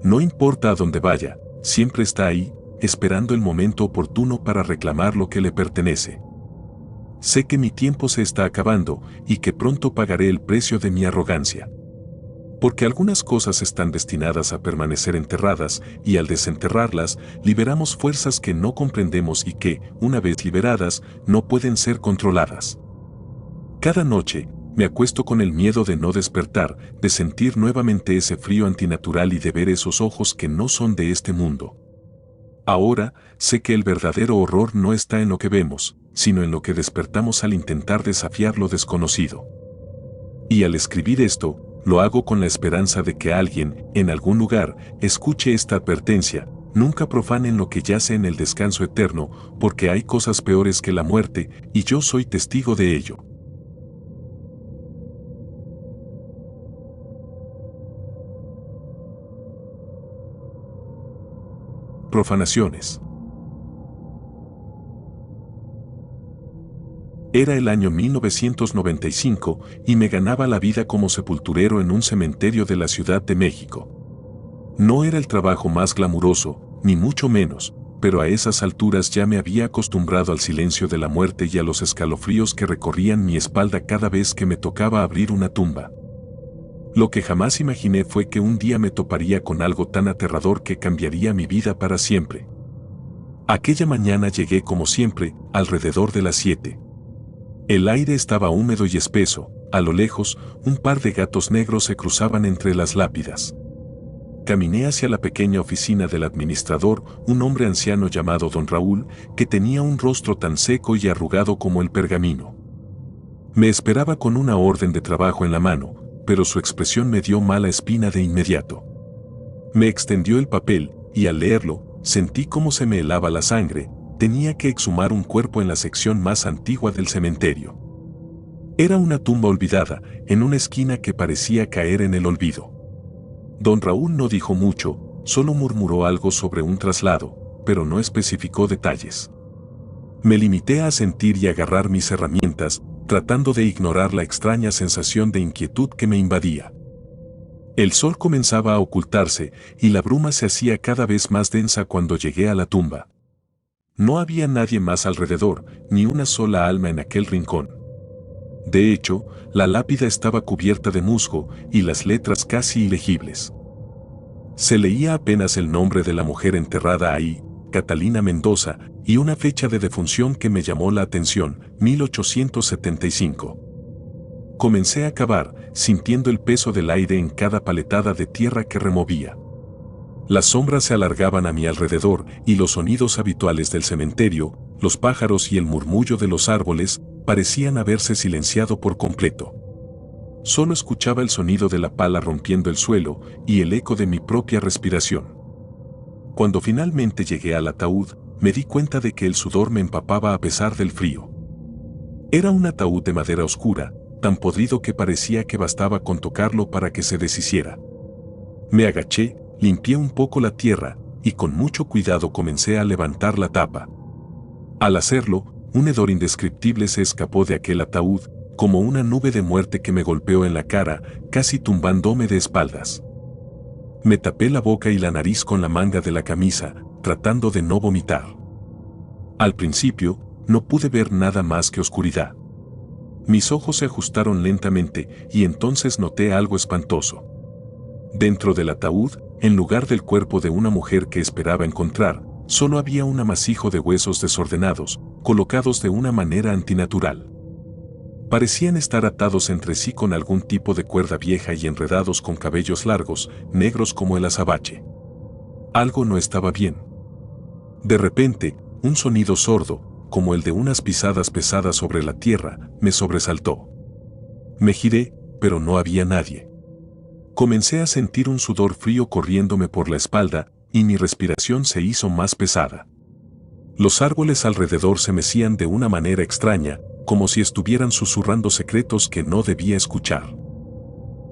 No importa a dónde vaya, siempre está ahí, esperando el momento oportuno para reclamar lo que le pertenece. Sé que mi tiempo se está acabando y que pronto pagaré el precio de mi arrogancia. Porque algunas cosas están destinadas a permanecer enterradas y al desenterrarlas, liberamos fuerzas que no comprendemos y que, una vez liberadas, no pueden ser controladas. Cada noche, me acuesto con el miedo de no despertar, de sentir nuevamente ese frío antinatural y de ver esos ojos que no son de este mundo. Ahora, sé que el verdadero horror no está en lo que vemos, sino en lo que despertamos al intentar desafiar lo desconocido. Y al escribir esto, lo hago con la esperanza de que alguien, en algún lugar, escuche esta advertencia: nunca profanen lo que yace en el descanso eterno, porque hay cosas peores que la muerte, y yo soy testigo de ello. Profanaciones. Era el año 1995 y me ganaba la vida como sepulturero en un cementerio de la Ciudad de México. No era el trabajo más glamuroso, ni mucho menos, pero a esas alturas ya me había acostumbrado al silencio de la muerte y a los escalofríos que recorrían mi espalda cada vez que me tocaba abrir una tumba. Lo que jamás imaginé fue que un día me toparía con algo tan aterrador que cambiaría mi vida para siempre. Aquella mañana llegué como siempre, alrededor de las 7. El aire estaba húmedo y espeso, a lo lejos, un par de gatos negros se cruzaban entre las lápidas. Caminé hacia la pequeña oficina del administrador, un hombre anciano llamado Don Raúl, que tenía un rostro tan seco y arrugado como el pergamino. Me esperaba con una orden de trabajo en la mano, pero su expresión me dio mala espina de inmediato. Me extendió el papel, y al leerlo, sentí cómo se me helaba la sangre. Tenía que exhumar un cuerpo en la sección más antigua del cementerio. Era una tumba olvidada, en una esquina que parecía caer en el olvido. Don Raúl no dijo mucho, solo murmuró algo sobre un traslado, pero no especificó detalles. Me limité a sentir y agarrar mis herramientas, tratando de ignorar la extraña sensación de inquietud que me invadía. El sol comenzaba a ocultarse y la bruma se hacía cada vez más densa cuando llegué a la tumba. No había nadie más alrededor, ni una sola alma en aquel rincón. De hecho, la lápida estaba cubierta de musgo y las letras casi ilegibles. Se leía apenas el nombre de la mujer enterrada ahí, Catalina Mendoza, y una fecha de defunción que me llamó la atención, 1875. Comencé a cavar, sintiendo el peso del aire en cada paletada de tierra que removía. Las sombras se alargaban a mi alrededor y los sonidos habituales del cementerio, los pájaros y el murmullo de los árboles, parecían haberse silenciado por completo. Solo escuchaba el sonido de la pala rompiendo el suelo y el eco de mi propia respiración. Cuando finalmente llegué al ataúd, me di cuenta de que el sudor me empapaba a pesar del frío. Era un ataúd de madera oscura, tan podrido que parecía que bastaba con tocarlo para que se deshiciera. Me agaché, limpié un poco la tierra y con mucho cuidado comencé a levantar la tapa. Al hacerlo, un hedor indescriptible se escapó de aquel ataúd, como una nube de muerte que me golpeó en la cara, casi tumbándome de espaldas. Me tapé la boca y la nariz con la manga de la camisa, tratando de no vomitar. Al principio, no pude ver nada más que oscuridad. Mis ojos se ajustaron lentamente y entonces noté algo espantoso. Dentro del ataúd, en lugar del cuerpo de una mujer que esperaba encontrar, solo había un amasijo de huesos desordenados, colocados de una manera antinatural. Parecían estar atados entre sí con algún tipo de cuerda vieja y enredados con cabellos largos, negros como el azabache. Algo no estaba bien. De repente, un sonido sordo, como el de unas pisadas pesadas sobre la tierra, me sobresaltó. Me giré, pero no había nadie. Comencé a sentir un sudor frío corriéndome por la espalda y mi respiración se hizo más pesada. Los árboles alrededor se mecían de una manera extraña, como si estuvieran susurrando secretos que no debía escuchar.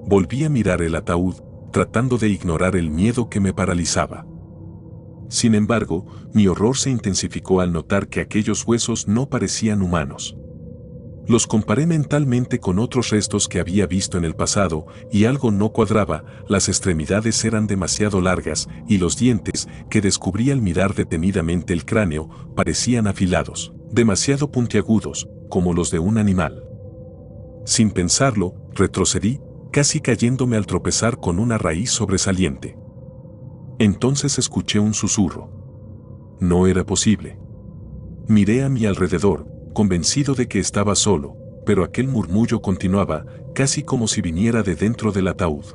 Volví a mirar el ataúd, tratando de ignorar el miedo que me paralizaba. Sin embargo, mi horror se intensificó al notar que aquellos huesos no parecían humanos. Los comparé mentalmente con otros restos que había visto en el pasado y algo no cuadraba, las extremidades eran demasiado largas y los dientes, que descubrí al mirar detenidamente el cráneo, parecían afilados, demasiado puntiagudos, como los de un animal. Sin pensarlo, retrocedí, casi cayéndome al tropezar con una raíz sobresaliente. Entonces escuché un susurro. No era posible. Miré a mi alrededor, convencido de que estaba solo, pero aquel murmullo continuaba, casi como si viniera de dentro del ataúd.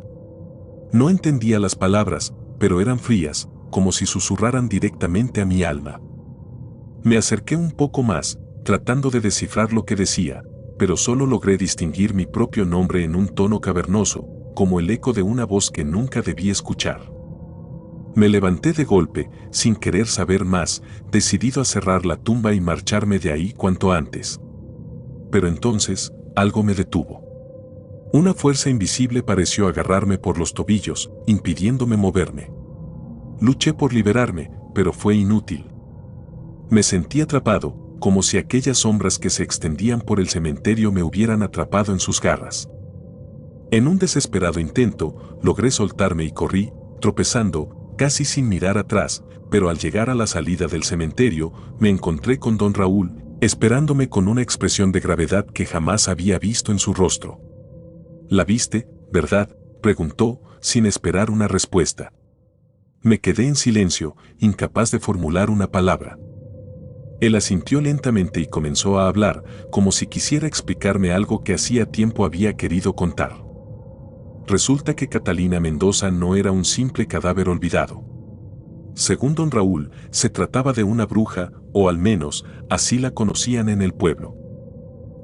No entendía las palabras, pero eran frías, como si susurraran directamente a mi alma. Me acerqué un poco más, tratando de descifrar lo que decía, pero solo logré distinguir mi propio nombre en un tono cavernoso, como el eco de una voz que nunca debí escuchar. Me levanté de golpe, sin querer saber más, decidido a cerrar la tumba y marcharme de ahí cuanto antes. Pero entonces, algo me detuvo. Una fuerza invisible pareció agarrarme por los tobillos, impidiéndome moverme. Luché por liberarme, pero fue inútil. Me sentí atrapado, como si aquellas sombras que se extendían por el cementerio me hubieran atrapado en sus garras. En un desesperado intento, logré soltarme y corrí, tropezando, casi sin mirar atrás, pero al llegar a la salida del cementerio, me encontré con don Raúl, esperándome con una expresión de gravedad que jamás había visto en su rostro. ¿La viste, verdad?, preguntó, sin esperar una respuesta. Me quedé en silencio, incapaz de formular una palabra. Él asintió lentamente y comenzó a hablar, como si quisiera explicarme algo que hacía tiempo había querido contar. Resulta que Catalina Mendoza no era un simple cadáver olvidado. Según don Raúl, se trataba de una bruja, o al menos, así la conocían en el pueblo.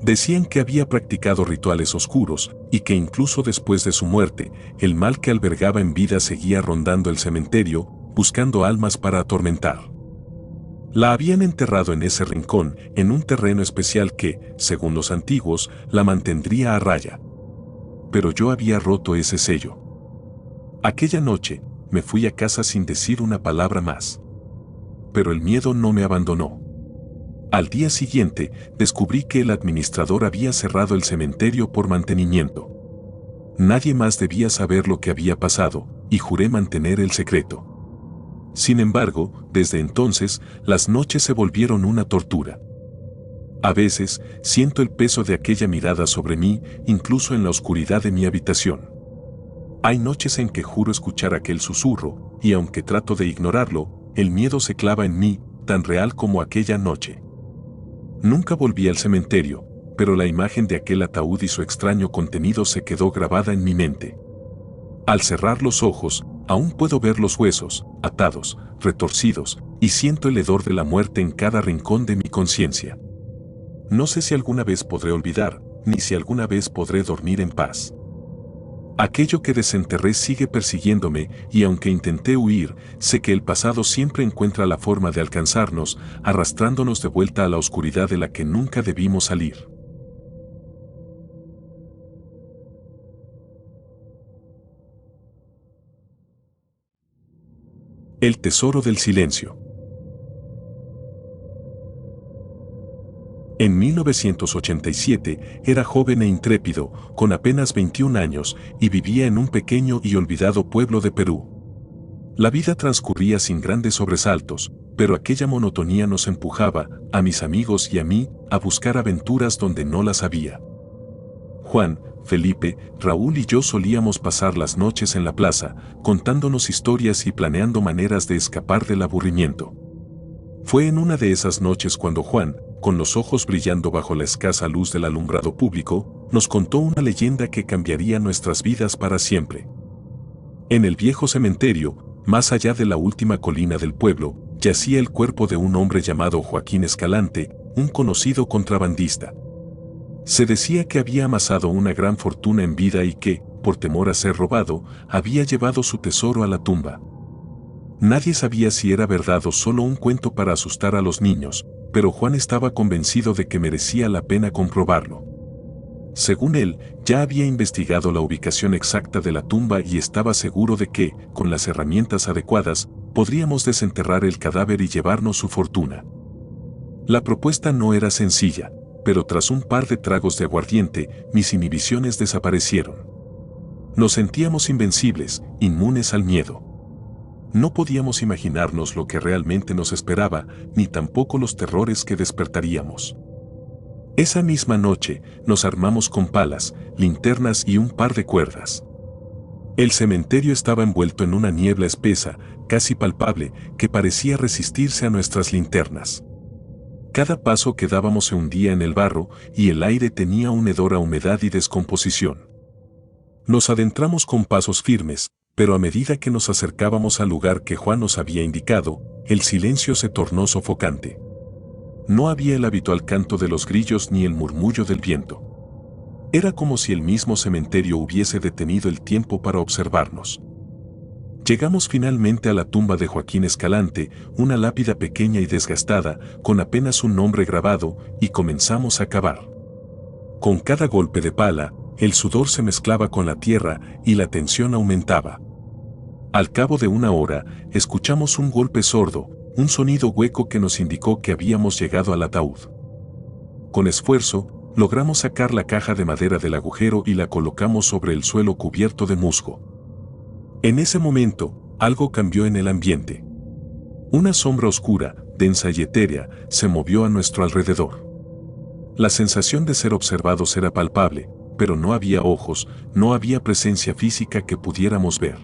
Decían que había practicado rituales oscuros, y que incluso después de su muerte, el mal que albergaba en vida seguía rondando el cementerio, buscando almas para atormentar. La habían enterrado en ese rincón, en un terreno especial que, según los antiguos, la mantendría a raya. Pero yo había roto ese sello. Aquella noche, me fui a casa sin decir una palabra más. Pero el miedo no me abandonó. Al día siguiente, descubrí que el administrador había cerrado el cementerio por mantenimiento. Nadie más debía saber lo que había pasado, y juré mantener el secreto. Sin embargo, desde entonces, las noches se volvieron una tortura. A veces, siento el peso de aquella mirada sobre mí, incluso en la oscuridad de mi habitación. Hay noches en que juro escuchar aquel susurro, y aunque trato de ignorarlo, el miedo se clava en mí, tan real como aquella noche. Nunca volví al cementerio, pero la imagen de aquel ataúd y su extraño contenido se quedó grabada en mi mente. Al cerrar los ojos, aún puedo ver los huesos, atados, retorcidos, y siento el hedor de la muerte en cada rincón de mi conciencia. No sé si alguna vez podré olvidar, ni si alguna vez podré dormir en paz. Aquello que desenterré sigue persiguiéndome, y aunque intenté huir, sé que el pasado siempre encuentra la forma de alcanzarnos, arrastrándonos de vuelta a la oscuridad de la que nunca debimos salir. El tesoro del silencio. En 1987 era joven e intrépido, con apenas 21 años, y vivía en un pequeño y olvidado pueblo de Perú. La vida transcurría sin grandes sobresaltos, pero aquella monotonía nos empujaba, a mis amigos y a mí, a buscar aventuras donde no las había. Juan, Felipe, Raúl y yo solíamos pasar las noches en la plaza, contándonos historias y planeando maneras de escapar del aburrimiento. Fue en una de esas noches cuando Juan, con los ojos brillando bajo la escasa luz del alumbrado público, nos contó una leyenda que cambiaría nuestras vidas para siempre. En el viejo cementerio, más allá de la última colina del pueblo, yacía el cuerpo de un hombre llamado Joaquín Escalante, un conocido contrabandista. Se decía que había amasado una gran fortuna en vida y que, por temor a ser robado, había llevado su tesoro a la tumba. Nadie sabía si era verdad o solo un cuento para asustar a los niños, pero Juan estaba convencido de que merecía la pena comprobarlo. Según él, ya había investigado la ubicación exacta de la tumba y estaba seguro de que, con las herramientas adecuadas, podríamos desenterrar el cadáver y llevarnos su fortuna. La propuesta no era sencilla, pero tras un par de tragos de aguardiente, mis inhibiciones desaparecieron. Nos sentíamos invencibles, inmunes al miedo. No podíamos imaginarnos lo que realmente nos esperaba, ni tampoco los terrores que despertaríamos. Esa misma noche, nos armamos con palas, linternas y un par de cuerdas. El cementerio estaba envuelto en una niebla espesa, casi palpable, que parecía resistirse a nuestras linternas. Cada paso que dábamos se hundía en el barro, y el aire tenía un hedor a humedad y descomposición. Nos adentramos con pasos firmes, pero a medida que nos acercábamos al lugar que Juan nos había indicado, el silencio se tornó sofocante. No había el habitual canto de los grillos ni el murmullo del viento. Era como si el mismo cementerio hubiese detenido el tiempo para observarnos. Llegamos finalmente a la tumba de Joaquín Escalante, una lápida pequeña y desgastada, con apenas un nombre grabado, y comenzamos a cavar. Con cada golpe de pala, el sudor se mezclaba con la tierra y la tensión aumentaba. Al cabo de una hora, escuchamos un golpe sordo, un sonido hueco que nos indicó que habíamos llegado al ataúd. Con esfuerzo, logramos sacar la caja de madera del agujero y la colocamos sobre el suelo cubierto de musgo. En ese momento, algo cambió en el ambiente. Una sombra oscura, densa y etérea, se movió a nuestro alrededor. La sensación de ser observados era palpable, pero no había ojos, no había presencia física que pudiéramos ver.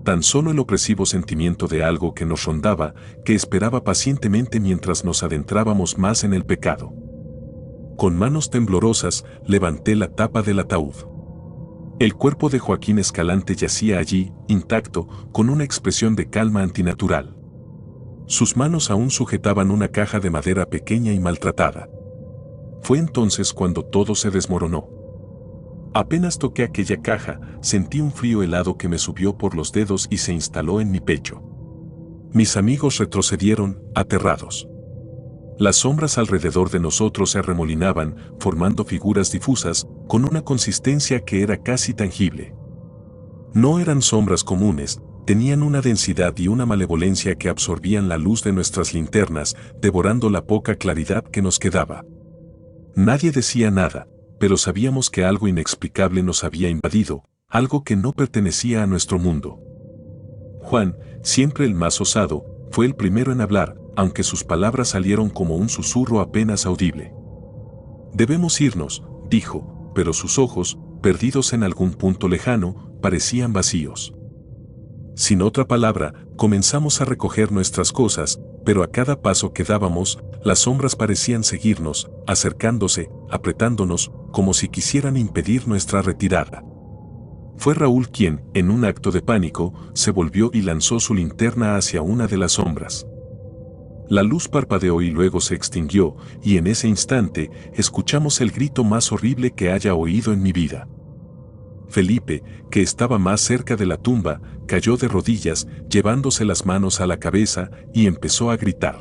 Tan solo el opresivo sentimiento de algo que nos rondaba, que esperaba pacientemente mientras nos adentrábamos más en el pecado. Con manos temblorosas, levanté la tapa del ataúd. El cuerpo de Joaquín Escalante yacía allí, intacto, con una expresión de calma antinatural. Sus manos aún sujetaban una caja de madera pequeña y maltratada. Fue entonces cuando todo se desmoronó. Apenas toqué aquella caja, sentí un frío helado que me subió por los dedos y se instaló en mi pecho. Mis amigos retrocedieron, aterrados. Las sombras alrededor de nosotros se arremolinaban, formando figuras difusas, con una consistencia que era casi tangible. No eran sombras comunes, tenían una densidad y una malevolencia que absorbían la luz de nuestras linternas, devorando la poca claridad que nos quedaba. Nadie decía nada, pero sabíamos que algo inexplicable nos había invadido, algo que no pertenecía a nuestro mundo. Juan, siempre el más osado, fue el primero en hablar, aunque sus palabras salieron como un susurro apenas audible. «Debemos irnos», dijo, pero sus ojos, perdidos en algún punto lejano, parecían vacíos. Sin otra palabra, comenzamos a recoger nuestras cosas, pero a cada paso que dábamos, las sombras parecían seguirnos, acercándose, apretándonos, como si quisieran impedir nuestra retirada. Fue Raúl quien, en un acto de pánico, se volvió y lanzó su linterna hacia una de las sombras. La luz parpadeó y luego se extinguió, y en ese instante, escuchamos el grito más horrible que haya oído en mi vida. Felipe, que estaba más cerca de la tumba, cayó de rodillas, llevándose las manos a la cabeza, y empezó a gritar.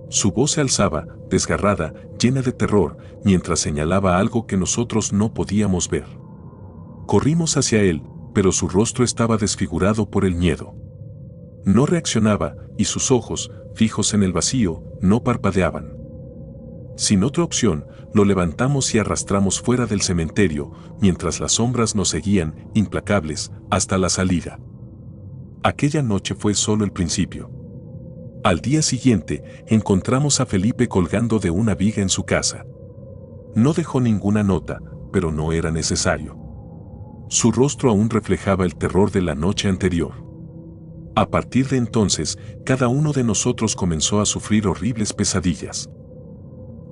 Su voz se alzaba, desgarrada, llena de terror, mientras señalaba algo que nosotros no podíamos ver. Corrimos hacia él, pero su rostro estaba desfigurado por el miedo. No reaccionaba, y sus ojos, fijos en el vacío, no parpadeaban. Sin otra opción, lo levantamos y arrastramos fuera del cementerio, mientras las sombras nos seguían, implacables, hasta la salida. Aquella noche fue solo el principio. Al día siguiente, encontramos a Felipe colgando de una viga en su casa. No dejó ninguna nota, pero no era necesario. Su rostro aún reflejaba el terror de la noche anterior. A partir de entonces, cada uno de nosotros comenzó a sufrir horribles pesadillas.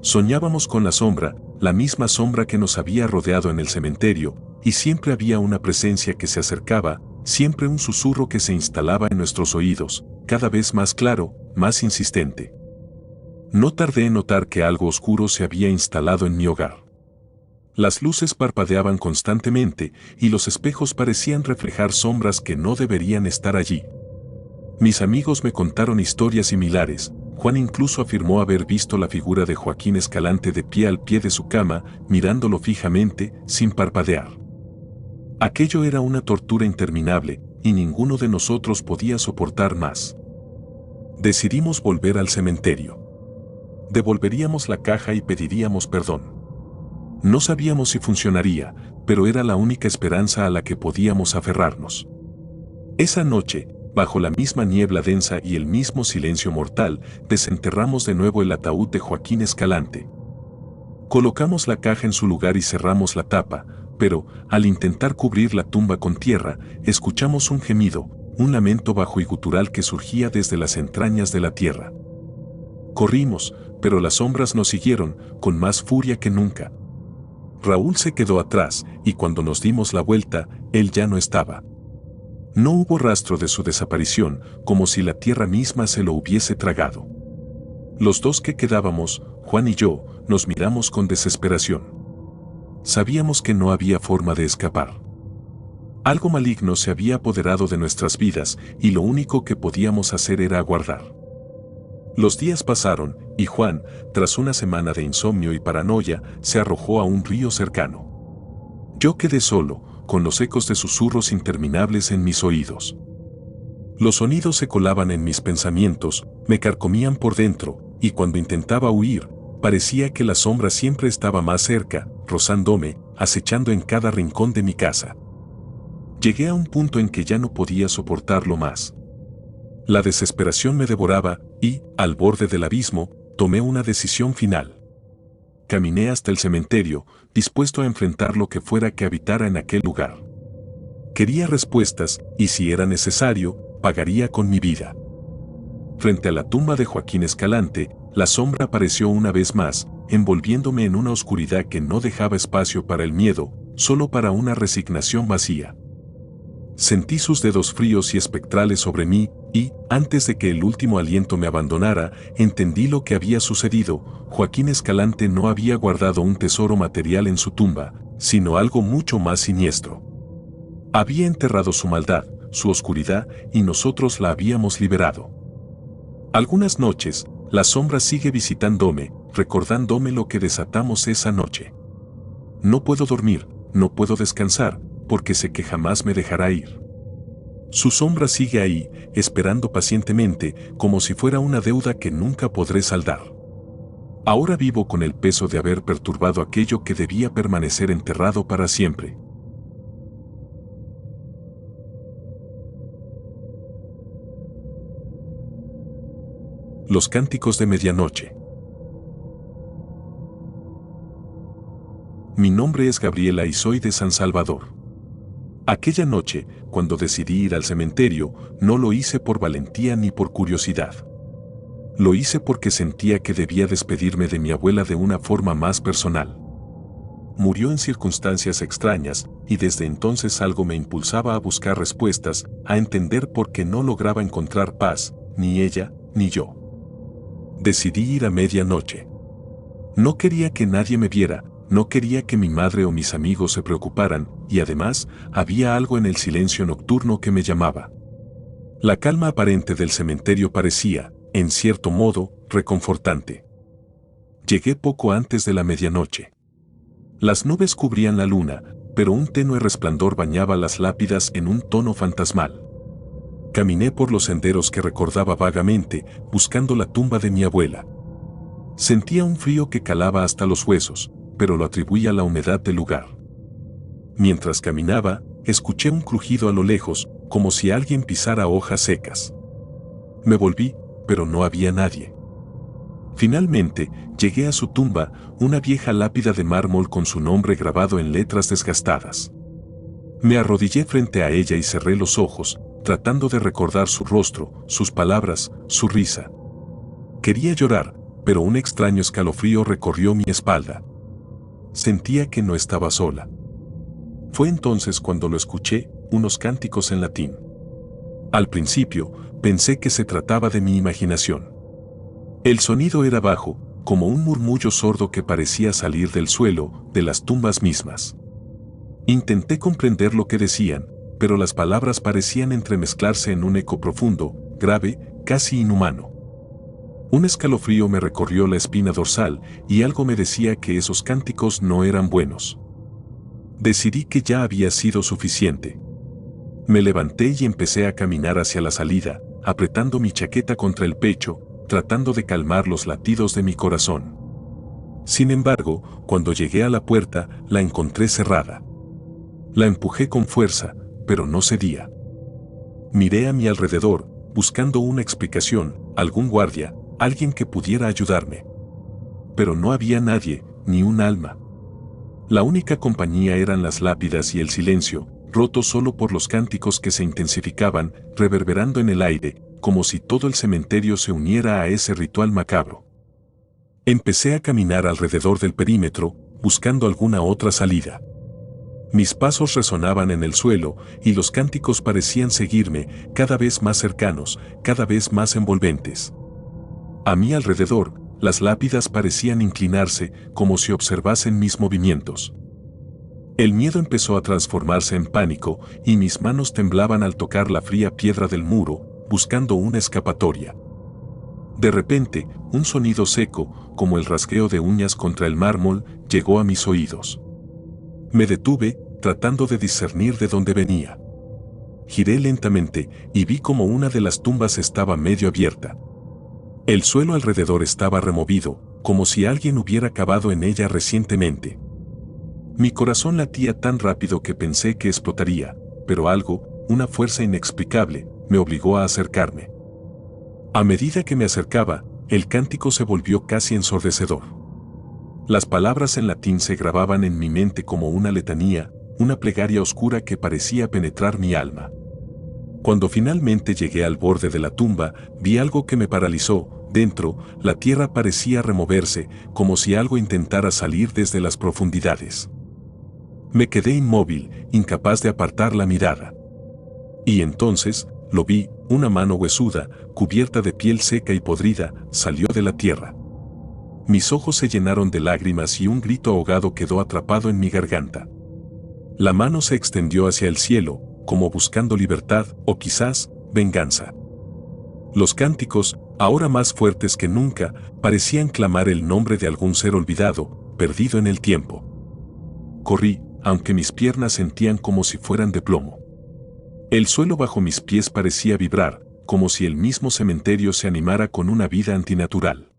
Soñábamos con la misma sombra que nos había rodeado en el cementerio, y siempre había una presencia que se acercaba, siempre un susurro que se instalaba en nuestros oídos, cada vez más claro, más insistente. No tardé en notar que algo oscuro se había instalado en mi hogar. Las luces parpadeaban constantemente y los espejos parecían reflejar sombras que no deberían estar allí. Mis amigos me contaron historias similares. Juan incluso afirmó haber visto la figura de Joaquín Escalante de pie al pie de su cama, mirándolo fijamente, sin parpadear. Aquello era una tortura interminable, y ninguno de nosotros podía soportar más. Decidimos volver al cementerio. Devolveríamos la caja y pediríamos perdón. No sabíamos si funcionaría, pero era la única esperanza a la que podíamos aferrarnos. Esa noche, bajo la misma niebla densa y el mismo silencio mortal, desenterramos de nuevo el ataúd de Joaquín Escalante. Colocamos la caja en su lugar y cerramos la tapa, pero, al intentar cubrir la tumba con tierra, escuchamos un gemido, un lamento bajo y gutural que surgía desde las entrañas de la tierra. Corrimos, pero las sombras nos siguieron, con más furia que nunca. Raúl se quedó atrás, y cuando nos dimos la vuelta, él ya no estaba. No hubo rastro de su desaparición, como si la tierra misma se lo hubiese tragado. Los dos que quedábamos, Juan y yo, nos miramos con desesperación. Sabíamos que no había forma de escapar. Algo maligno se había apoderado de nuestras vidas, y lo único que podíamos hacer era aguardar. Los días pasaron, y Juan, tras una semana de insomnio y paranoia, se arrojó a un río cercano. Yo quedé solo, con los ecos de susurros interminables en mis oídos. Los sonidos se colaban en mis pensamientos, Me carcomían por dentro, y cuando intentaba huir, parecía que la sombra siempre estaba más cerca, rozándome, acechando en cada rincón de mi casa. Llegué a un punto en que ya no podía soportarlo más. La desesperación me devoraba y, al borde del abismo, tomé una decisión final. Caminé hasta el cementerio, dispuesto a enfrentar lo que fuera que habitara en aquel lugar. Quería respuestas, y si era necesario, pagaría con mi vida. Frente a la tumba de Joaquín Escalante, la sombra apareció una vez más, envolviéndome en una oscuridad que no dejaba espacio para el miedo, solo para una resignación vacía. Sentí sus dedos fríos y espectrales sobre mí, y, antes de que el último aliento me abandonara, entendí lo que había sucedido. Joaquín Escalante no había guardado un tesoro material en su tumba, sino algo mucho más siniestro. Había enterrado su maldad, su oscuridad, y nosotros la habíamos liberado. Algunas noches, la sombra sigue visitándome, recordándome lo que desatamos esa noche. No puedo dormir, no puedo descansar, porque sé que jamás me dejará ir. Su sombra sigue ahí, esperando pacientemente, como si fuera una deuda que nunca podré saldar. Ahora vivo con el peso de haber perturbado aquello que debía permanecer enterrado para siempre. Los cánticos de medianoche. Mi nombre es Gabriela y soy de San Salvador. Aquella noche, cuando decidí ir al cementerio, no lo hice por valentía ni por curiosidad. Lo hice porque sentía que debía despedirme de mi abuela de una forma más personal. Murió en circunstancias extrañas, y desde entonces algo me impulsaba a buscar respuestas, a entender por qué no lograba encontrar paz, ni ella, ni yo. Decidí ir a medianoche. No quería que nadie me viera, no quería que mi madre o mis amigos se preocuparan, y además, había algo en el silencio nocturno que me llamaba. La calma aparente del cementerio parecía, en cierto modo, reconfortante. Llegué poco antes de la medianoche. Las nubes cubrían la luna, pero un tenue resplandor bañaba las lápidas en un tono fantasmal. Caminé por los senderos que recordaba vagamente, buscando la tumba de mi abuela. Sentía un frío que calaba hasta los huesos, pero lo atribuía a la humedad del lugar. Mientras caminaba, escuché un crujido a lo lejos, como si alguien pisara hojas secas. Me volví, pero no había nadie. Finalmente, llegué a su tumba, una vieja lápida de mármol con su nombre grabado en letras desgastadas. Me arrodillé frente a ella y cerré los ojos, tratando de recordar su rostro, sus palabras, su risa. Quería llorar, pero un extraño escalofrío recorrió mi espalda. Sentía que no estaba sola. Fue entonces cuando lo escuché, unos cánticos en latín. Al principio, pensé que se trataba de mi imaginación. El sonido era bajo, como un murmullo sordo que parecía salir del suelo, de las tumbas mismas. Intenté comprender lo que decían, pero las palabras parecían entremezclarse en un eco profundo, grave, casi inhumano. Un escalofrío me recorrió la espina dorsal y algo me decía que esos cánticos no eran buenos. Decidí que ya había sido suficiente. Me levanté y empecé a caminar hacia la salida, apretando mi chaqueta contra el pecho, tratando de calmar los latidos de mi corazón. Sin embargo, cuando llegué a la puerta, la encontré cerrada. La empujé con fuerza, pero no cedía. Miré a mi alrededor, buscando una explicación, algún guardia, alguien que pudiera ayudarme. Pero no había nadie, ni un alma. La única compañía eran las lápidas y el silencio, roto solo por los cánticos que se intensificaban, reverberando en el aire, como si todo el cementerio se uniera a ese ritual macabro. Empecé a caminar alrededor del perímetro, buscando alguna otra salida. Mis pasos resonaban en el suelo, y los cánticos parecían seguirme, cada vez más cercanos, cada vez más envolventes. A mi alrededor, las lápidas parecían inclinarse, como si observasen mis movimientos. El miedo empezó a transformarse en pánico, y mis manos temblaban al tocar la fría piedra del muro, buscando una escapatoria. De repente, un sonido seco, como el rasgueo de uñas contra el mármol, llegó a mis oídos. Me detuve, tratando de discernir de dónde venía. Giré lentamente, y vi como una de las tumbas estaba medio abierta. El suelo alrededor estaba removido, como si alguien hubiera cavado en ella recientemente. Mi corazón latía tan rápido que pensé que explotaría, pero algo, una fuerza inexplicable, me obligó a acercarme. A medida que me acercaba, el cántico se volvió casi ensordecedor. Las palabras en latín se grababan en mi mente como una letanía, una plegaria oscura que parecía penetrar mi alma. Cuando finalmente llegué al borde de la tumba, vi algo que me paralizó. Dentro, la tierra parecía removerse, como si algo intentara salir desde las profundidades. Me quedé inmóvil, incapaz de apartar la mirada. Y entonces, lo vi, una mano huesuda, cubierta de piel seca y podrida, salió de la tierra. Mis ojos se llenaron de lágrimas y un grito ahogado quedó atrapado en mi garganta. La mano se extendió hacia el cielo, como buscando libertad, o quizás, venganza. Los cánticos, ahora más fuertes que nunca, parecían clamar el nombre de algún ser olvidado, perdido en el tiempo. Corrí, aunque mis piernas sentían como si fueran de plomo. El suelo bajo mis pies parecía vibrar, como si el mismo cementerio se animara con una vida antinatural.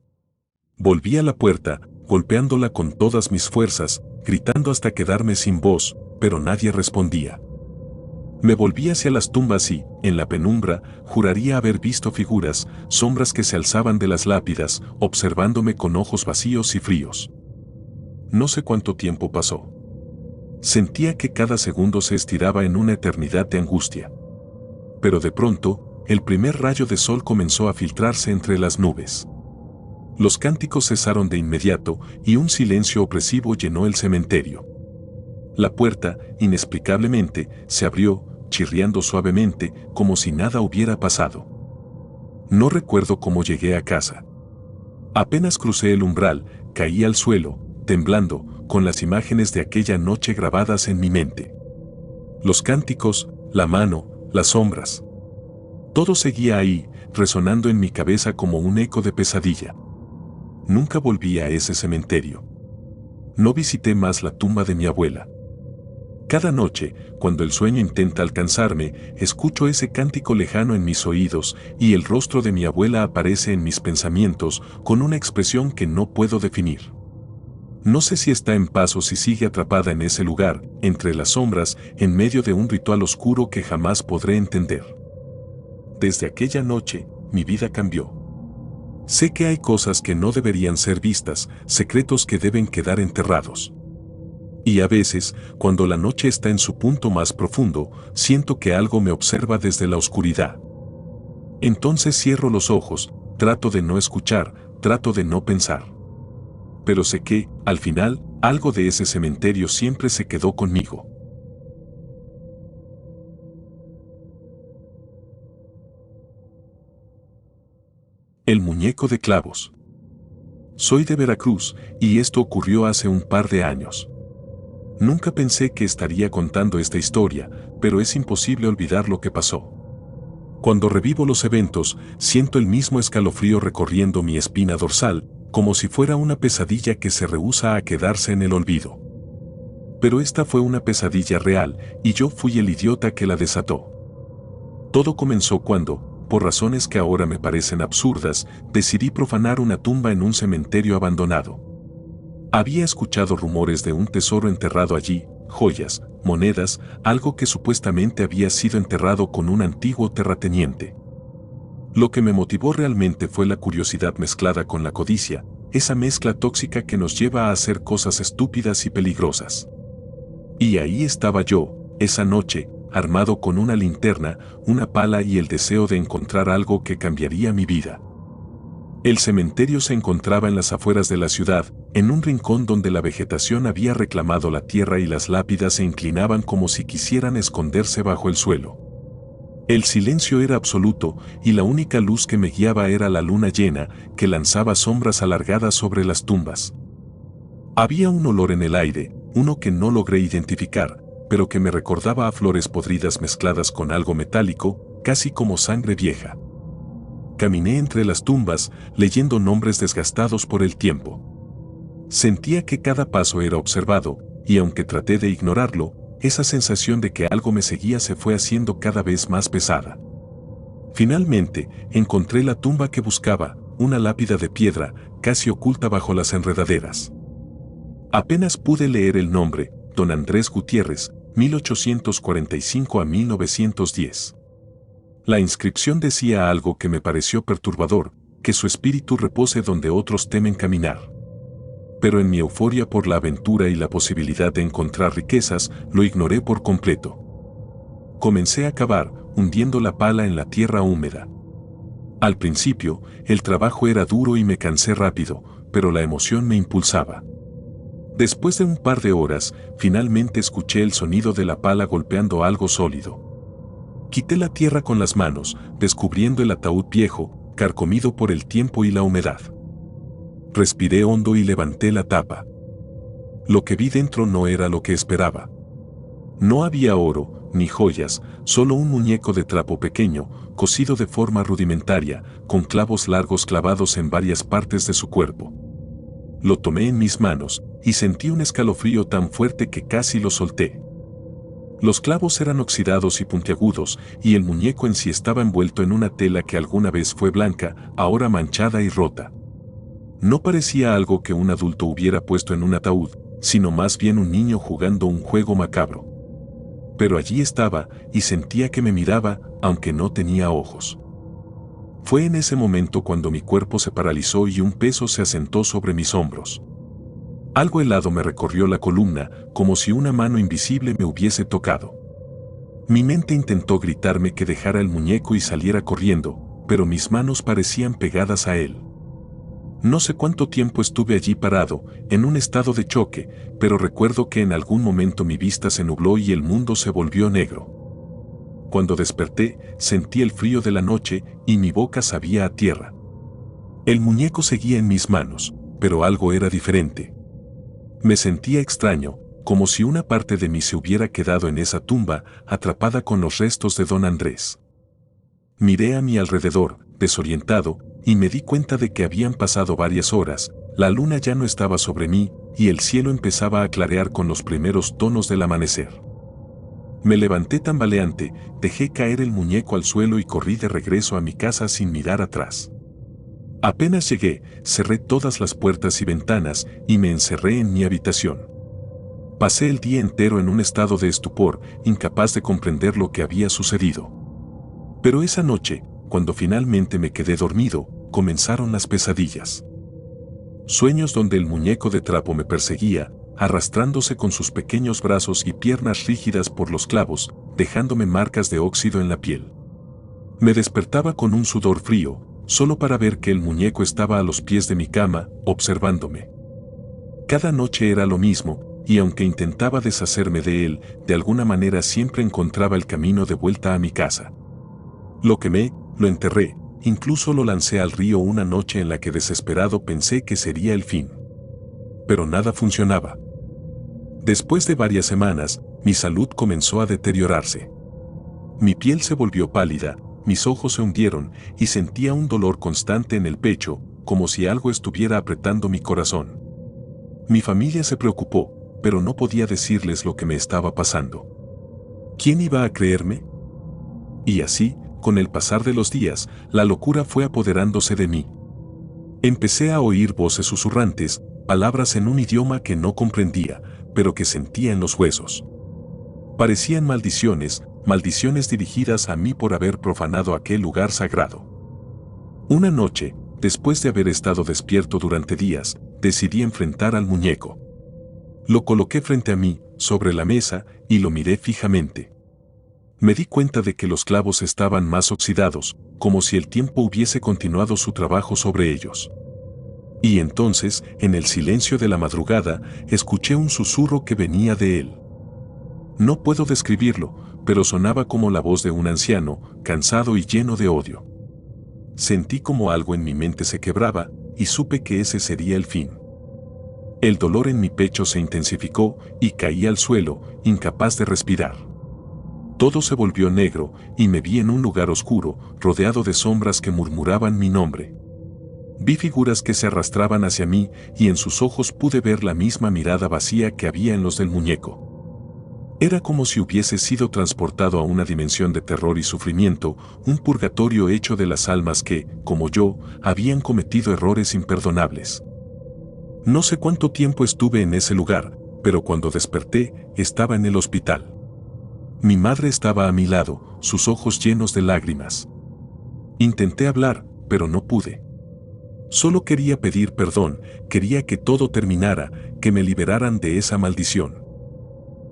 Volví a la puerta, golpeándola con todas mis fuerzas, gritando hasta quedarme sin voz, pero nadie respondía. Me volví hacia las tumbas y, en la penumbra, juraría haber visto figuras, sombras que se alzaban de las lápidas, observándome con ojos vacíos y fríos. No sé cuánto tiempo pasó. Sentía que cada segundo se estiraba en una eternidad de angustia. Pero de pronto, el primer rayo de sol comenzó a filtrarse entre las nubes. Los cánticos cesaron de inmediato y un silencio opresivo llenó el cementerio. La puerta, inexplicablemente, se abrió, chirriando suavemente, como si nada hubiera pasado. No recuerdo cómo llegué a casa. Apenas crucé el umbral, caí al suelo, temblando, con las imágenes de aquella noche grabadas en mi mente. Los cánticos, la mano, las sombras. Todo seguía ahí, resonando en mi cabeza como un eco de pesadilla. Nunca volví a ese cementerio. No visité más la tumba de mi abuela. Cada noche, cuando el sueño intenta alcanzarme, escucho ese cántico lejano en mis oídos y el rostro de mi abuela aparece en mis pensamientos con una expresión que no puedo definir. No sé si está en paz o si sigue atrapada en ese lugar, entre las sombras, en medio de un ritual oscuro que jamás podré entender. Desde aquella noche, mi vida cambió. Sé que hay cosas que no deberían ser vistas, secretos que deben quedar enterrados. Y a veces, cuando la noche está en su punto más profundo, siento que algo me observa desde la oscuridad. Entonces cierro los ojos, trato de no escuchar, trato de no pensar. Pero sé que, al final, algo de ese cementerio siempre se quedó conmigo. El muñeco de clavos. Soy de Veracruz, y esto ocurrió hace un par de años. Nunca pensé que estaría contando esta historia, pero es imposible olvidar lo que pasó. Cuando revivo los eventos, siento el mismo escalofrío recorriendo mi espina dorsal, como si fuera una pesadilla que se rehúsa a quedarse en el olvido. Pero esta fue una pesadilla real, y yo fui el idiota que la desató. Todo comenzó cuando, por razones que ahora me parecen absurdas, decidí profanar una tumba en un cementerio abandonado. Había escuchado rumores de un tesoro enterrado allí, joyas, monedas, algo que supuestamente había sido enterrado con un antiguo terrateniente. Lo que me motivó realmente fue la curiosidad mezclada con la codicia, esa mezcla tóxica que nos lleva a hacer cosas estúpidas y peligrosas. Y ahí estaba yo, esa noche, armado con una linterna, una pala y el deseo de encontrar algo que cambiaría mi vida. El cementerio se encontraba en las afueras de la ciudad, en un rincón donde la vegetación había reclamado la tierra y las lápidas se inclinaban como si quisieran esconderse bajo el suelo. El silencio era absoluto y la única luz que me guiaba era la luna llena, que lanzaba sombras alargadas sobre las tumbas. Había un olor en el aire, uno que no logré identificar, pero que me recordaba a flores podridas mezcladas con algo metálico, casi como sangre vieja. Caminé entre las tumbas, leyendo nombres desgastados por el tiempo. Sentía que cada paso era observado, y aunque traté de ignorarlo, esa sensación de que algo me seguía se fue haciendo cada vez más pesada. Finalmente, encontré la tumba que buscaba, una lápida de piedra, casi oculta bajo las enredaderas. Apenas pude leer el nombre, Don Andrés Gutiérrez, 1845 a 1910. La inscripción decía algo que me pareció perturbador, que su espíritu repose donde otros temen caminar. Pero en mi euforia por la aventura y la posibilidad de encontrar riquezas, lo ignoré por completo. Comencé a cavar, hundiendo la pala en la tierra húmeda. Al principio, el trabajo era duro y me cansé rápido, pero la emoción me impulsaba. Después de un par de horas, finalmente escuché el sonido de la pala golpeando algo sólido. Quité la tierra con las manos, descubriendo el ataúd viejo, carcomido por el tiempo y la humedad. Respiré hondo y levanté la tapa. Lo que vi dentro no era lo que esperaba. No había oro, ni joyas, solo un muñeco de trapo pequeño, cosido de forma rudimentaria, con clavos largos clavados en varias partes de su cuerpo. Lo tomé en mis manos, y sentí un escalofrío tan fuerte que casi lo solté. Los clavos eran oxidados y puntiagudos, y el muñeco en sí estaba envuelto en una tela que alguna vez fue blanca, ahora manchada y rota. No parecía algo que un adulto hubiera puesto en un ataúd, sino más bien un niño jugando un juego macabro. Pero allí estaba, y sentía que me miraba, aunque no tenía ojos. Fue en ese momento cuando mi cuerpo se paralizó y un peso se asentó sobre mis hombros. Algo helado me recorrió la columna, como si una mano invisible me hubiese tocado. Mi mente intentó gritarme que dejara el muñeco y saliera corriendo, pero mis manos parecían pegadas a él. No sé cuánto tiempo estuve allí parado, en un estado de choque, pero recuerdo que en algún momento mi vista se nubló y el mundo se volvió negro. Cuando desperté, sentí el frío de la noche y mi boca sabía a tierra. El muñeco seguía en mis manos, pero algo era diferente. Me sentía extraño, como si una parte de mí se hubiera quedado en esa tumba, atrapada con los restos de Don Andrés. Miré a mi alrededor, desorientado, y me di cuenta de que habían pasado varias horas, la luna ya no estaba sobre mí, y el cielo empezaba a clarear con los primeros tonos del amanecer. Me levanté tambaleante, dejé caer el muñeco al suelo y corrí de regreso a mi casa sin mirar atrás. Apenas llegué, cerré todas las puertas y ventanas y me encerré en mi habitación. Pasé el día entero en un estado de estupor, incapaz de comprender lo que había sucedido. Pero esa noche, cuando finalmente me quedé dormido, comenzaron las pesadillas. Sueños donde el muñeco de trapo me perseguía, arrastrándose con sus pequeños brazos y piernas rígidas por los clavos, dejándome marcas de óxido en la piel. Me despertaba con un sudor frío, solo para ver que el muñeco estaba a los pies de mi cama, observándome. Cada noche era lo mismo, y aunque intentaba deshacerme de él, de alguna manera siempre encontraba el camino de vuelta a mi casa. Lo quemé, lo enterré, incluso lo lancé al río una noche en la que desesperado pensé que sería el fin. Pero nada funcionaba. Después de varias semanas, mi salud comenzó a deteriorarse. Mi piel se volvió pálida, mis ojos se hundieron y sentía un dolor constante en el pecho, como si algo estuviera apretando mi corazón. Mi familia se preocupó, pero no podía decirles lo que me estaba pasando. ¿Quién iba a creerme? Y así, con el pasar de los días, la locura fue apoderándose de mí. Empecé a oír voces susurrantes, palabras en un idioma que no comprendía, pero que sentía en los huesos. Parecían maldiciones, maldiciones dirigidas a mí por haber profanado aquel lugar sagrado. Una noche, después de haber estado despierto durante días, decidí enfrentar al muñeco. Lo coloqué frente a mí, sobre la mesa, y lo miré fijamente. Me di cuenta de que los clavos estaban más oxidados, como si el tiempo hubiese continuado su trabajo sobre ellos. Y entonces, en el silencio de la madrugada, escuché un susurro que venía de él. No puedo describirlo, pero sonaba como la voz de un anciano, cansado y lleno de odio. Sentí como algo en mi mente se quebraba, y supe que ese sería el fin. El dolor en mi pecho se intensificó, y caí al suelo, incapaz de respirar. Todo se volvió negro, y me vi en un lugar oscuro, rodeado de sombras que murmuraban mi nombre. Vi figuras que se arrastraban hacia mí, y en sus ojos pude ver la misma mirada vacía que había en los del muñeco. Era como si hubiese sido transportado a una dimensión de terror y sufrimiento, un purgatorio hecho de las almas que, como yo, habían cometido errores imperdonables. No sé cuánto tiempo estuve en ese lugar, pero cuando desperté, estaba en el hospital. Mi madre estaba a mi lado, sus ojos llenos de lágrimas. Intenté hablar, pero no pude. Solo quería pedir perdón, quería que todo terminara, que me liberaran de esa maldición.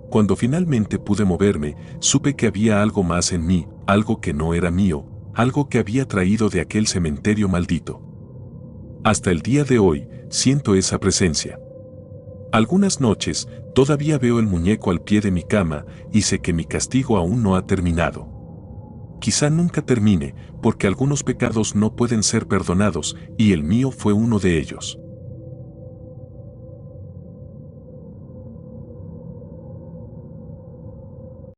Cuando finalmente pude moverme, supe que había algo más en mí, algo que no era mío, algo que había traído de aquel cementerio maldito. Hasta el día de hoy, siento esa presencia. Algunas noches, todavía veo el muñeco al pie de mi cama y sé que mi castigo aún no ha terminado. Quizá nunca termine, porque algunos pecados no pueden ser perdonados, y el mío fue uno de ellos.